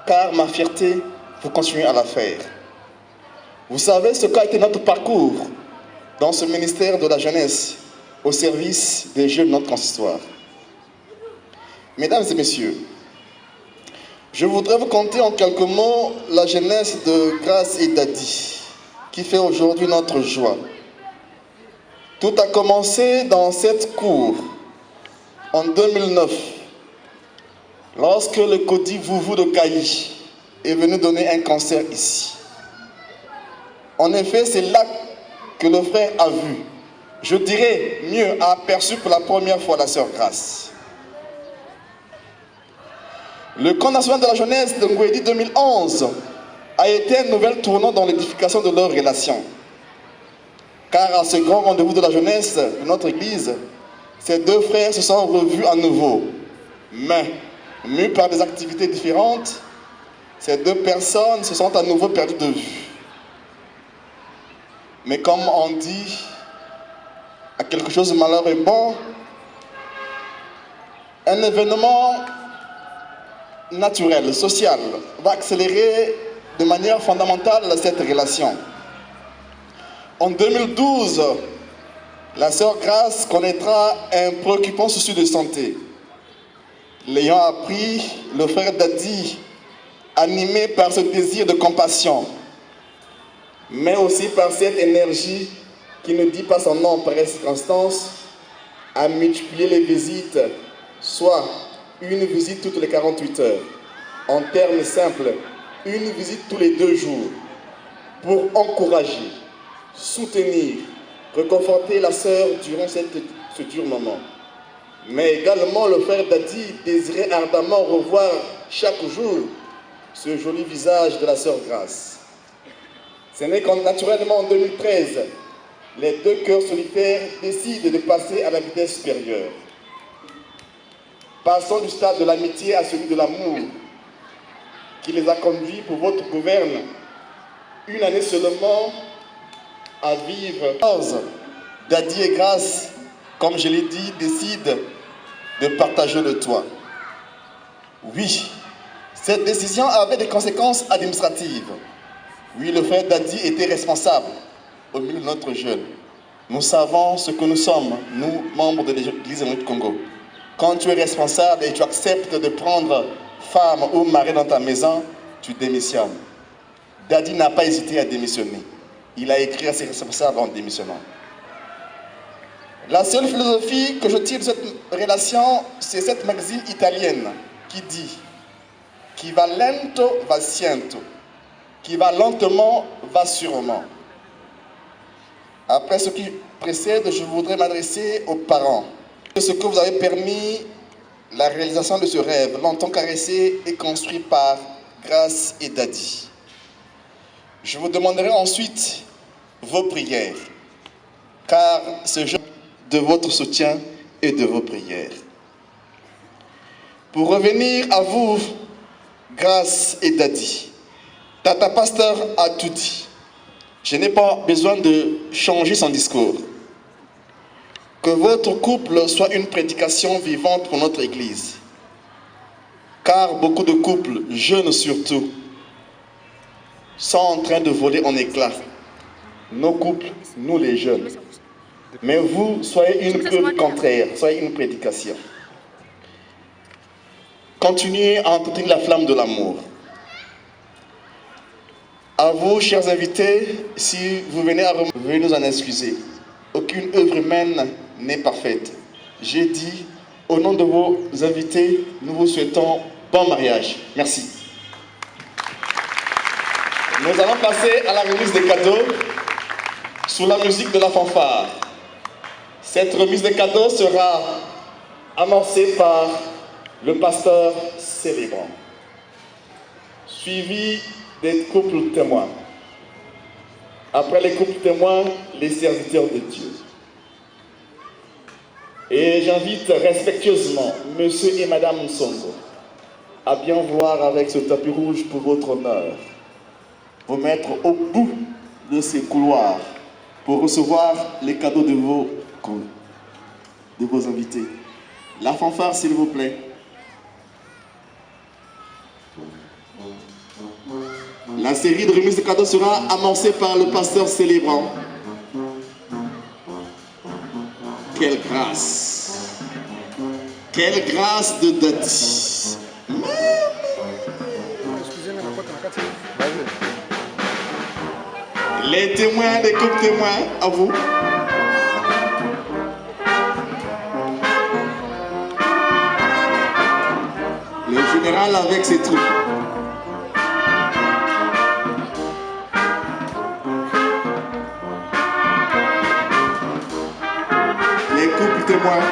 car ma fierté, vous continuez à la faire. Vous savez ce qu'a été notre parcours dans ce ministère de la jeunesse au service des jeunes de notre consistoire. Mesdames et messieurs, je voudrais vous conter en quelques mots la jeunesse de Grâce et Dadi, qui fait aujourd'hui notre joie. Tout a commencé dans cette cour en 2009, lorsque le Kodi Vouvou de Kayi est venu donner un concert ici. En effet, c'est là que le frère a vu, je dirais mieux, a aperçu pour la première fois la sœur Grâce. Le camp national de la jeunesse de Ngouedi 2011 a été un nouvel tournant dans l'édification de leurs relations. Car à ce grand rendez-vous de la jeunesse de notre église, ces deux frères se sont revus à nouveau. Mais, mus par des activités différentes, ces deux personnes se sont à nouveau perdues de vue. Mais comme on dit, à quelque chose de malheur est bon, un événement naturel, social, va accélérer de manière fondamentale cette relation. En 2012, la sœur Grâce connaîtra un préoccupant souci de santé. L'ayant appris, le frère Dadi, animé par ce désir de compassion, mais aussi par cette énergie qui ne dit pas son nom par circonstance, a multiplié les visites, soit une visite toutes les 48 heures. En termes simples, une visite tous les 2 jours, pour encourager, soutenir, réconforter la sœur durant ce dur moment. Mais également, le frère Dadi désirait ardemment revoir chaque jour ce joli visage de la sœur Grâce. Ce n'est qu'en naturellement en 2013, les deux cœurs solitaires décident de passer à la vitesse supérieure. Passons du stade de l'amitié à celui de l'amour, qui les a conduits pour votre gouverne, une année seulement, à vivre. Dadi et Grâce, comme je l'ai dit, décident de partager le toit. Oui, cette décision avait des conséquences administratives. Oui, le frère Dadi était responsable au milieu de notre jeune. Nous savons ce que nous sommes, nous, membres de l'Église du Congo. Quand tu es responsable et tu acceptes de prendre femme ou mari dans ta maison, tu démissionnes. Dadi n'a pas hésité à démissionner. Il a écrit à ses responsables en démissionnant. La seule philosophie que je tire de cette relation, c'est cette magazine italienne qui dit « Qui va lento va siento ». Qui va lentement, va sûrement. Après ce qui précède, je voudrais m'adresser aux parents. Ce que vous avez permis la réalisation de ce rêve, longtemps caressé et construit par Grâce et Dadi. Je vous demanderai ensuite vos prières, car ce jeu de votre soutien et de vos prières. Pour revenir à vous, Grâce et Dadi, Tata Pasteur a tout dit. Je n'ai pas besoin de changer son discours. Que votre couple soit une prédication vivante pour notre Église. Car beaucoup de couples, jeunes surtout, sont en train de voler en éclats. Nos couples, nous les jeunes. Mais vous, soyez une preuve contraire, soyez une prédication. Continuez à entretenir la flamme de l'amour. À vous, chers invités, si vous venez à remonter, veuillez nous en excuser. Aucune œuvre humaine n'est parfaite. J'ai dit, au nom de vos invités, nous vous souhaitons bon mariage. Merci. Nous allons passer à la remise des cadeaux sous la musique de la fanfare. Cette remise des cadeaux sera amorcée par le pasteur célébrant, suivi des couples témoins. Après les couples témoins, les serviteurs de Dieu. Et j'invite respectueusement Monsieur et Madame Nsongo à bien vouloir avec ce tapis rouge pour votre honneur, vous mettre au bout de ces couloirs pour recevoir les cadeaux de vos invités. La fanfare, s'il vous plaît. La série de remise de cadeaux sera amorcée par le pasteur célébrant. Quelle grâce! Quelle grâce de Dati! Les témoins, les couples témoins, à vous. Le général avec ses troupes. Les couples témoins.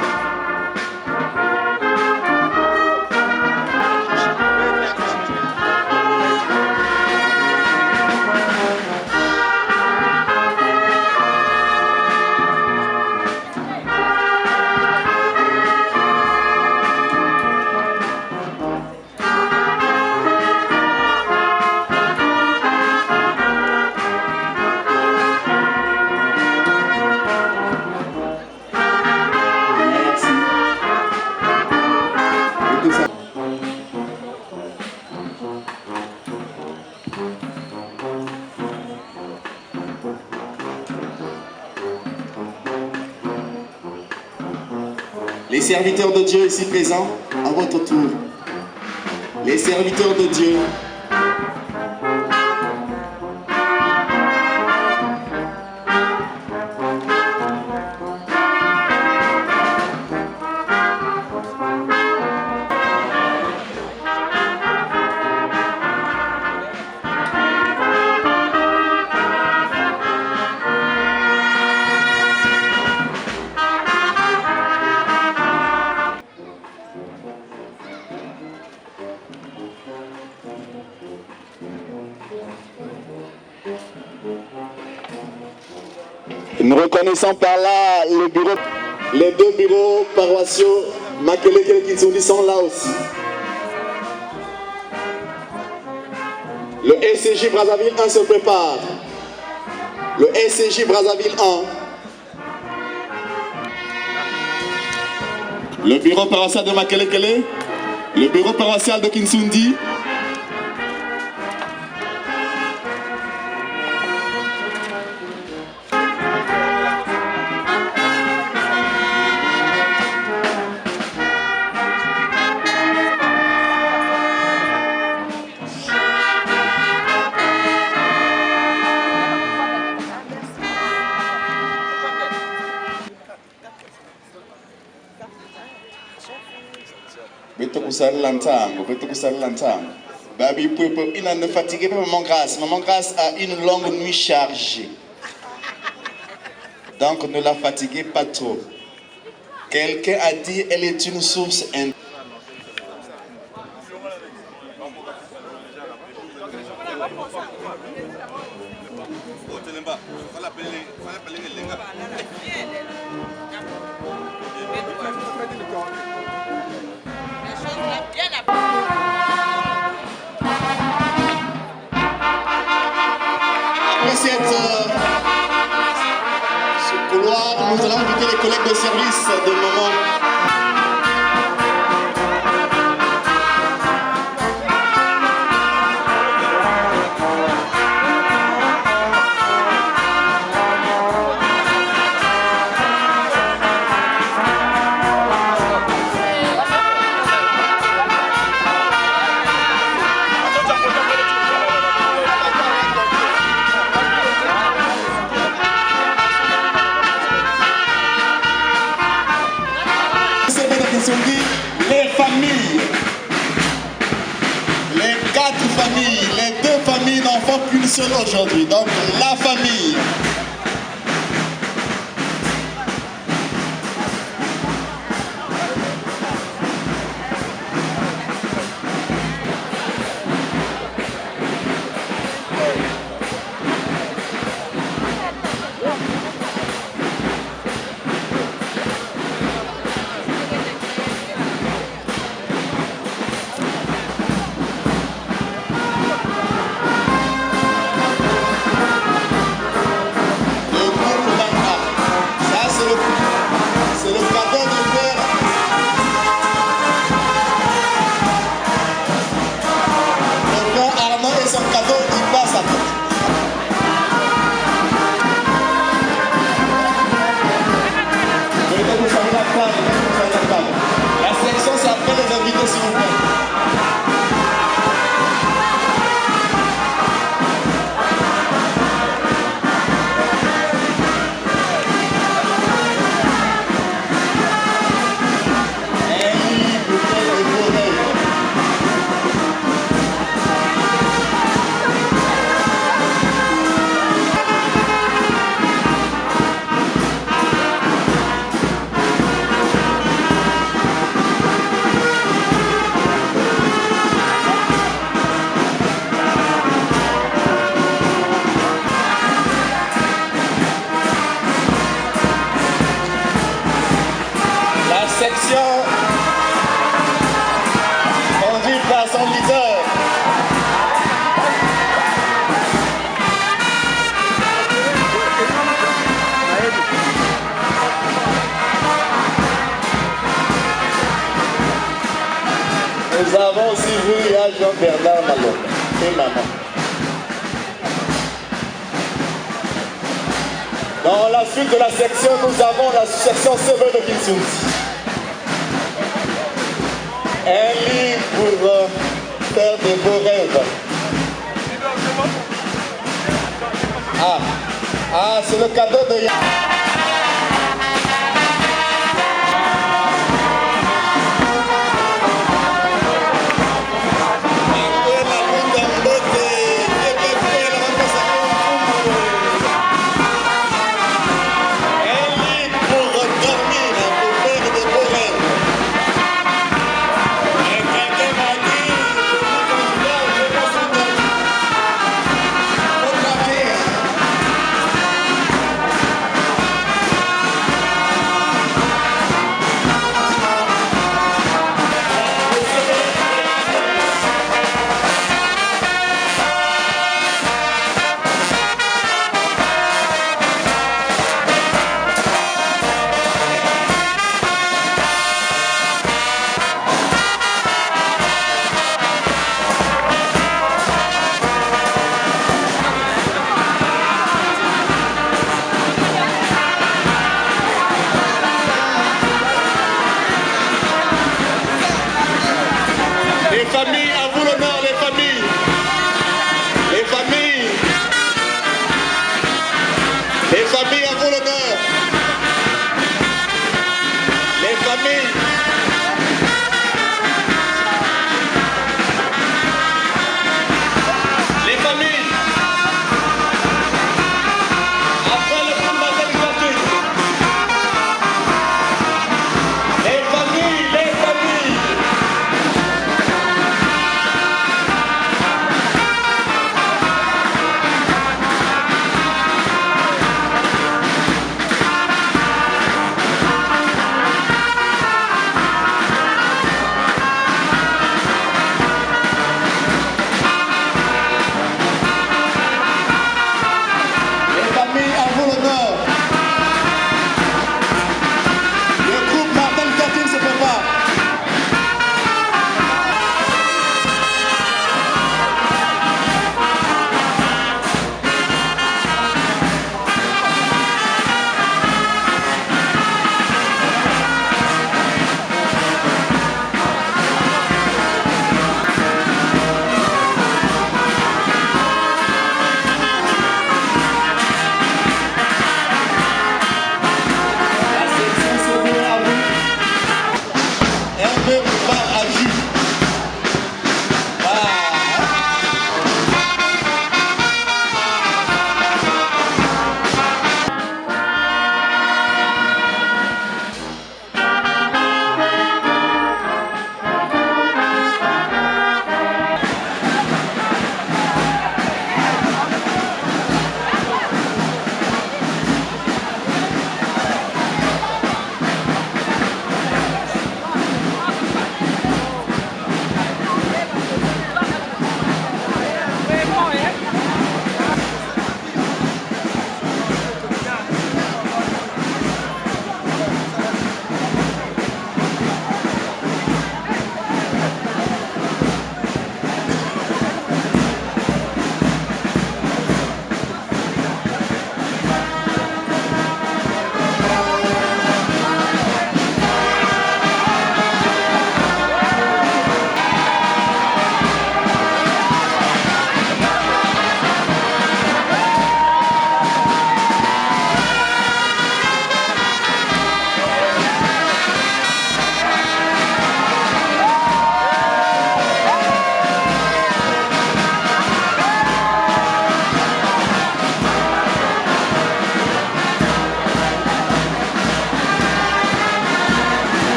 Les serviteurs de Dieu ici présents, à votre tour. Les serviteurs de Dieu. Nous reconnaissons par là les deux bureaux paroissiaux Makelekele Kinsundi sont là aussi. Le SCJ Brazzaville 1 se prépare. Le SCJ Brazzaville 1. Le bureau paroissial de Makelekele. Le bureau paroissial de Kinsundi. Babi Poupe, il ne fatigué pas Maman Grâce. Maman Grâce a une longue nuit chargée. Donc ne la fatiguez pas trop. Quelqu'un a dit elle est une source intéressante. Ce couloir, nous allons inviter les collègues de service de moment. Les familles, les 4 familles, les 2 familles n'en font qu'une seule aujourd'hui. Donc la famille. Jean-Bernard Malonga et maman. Dans la suite de la section, nous avons l'association Seven de Kinsunzi. Un livre pour faire des beaux rêves. Ah, c'est le cadeau de Yann.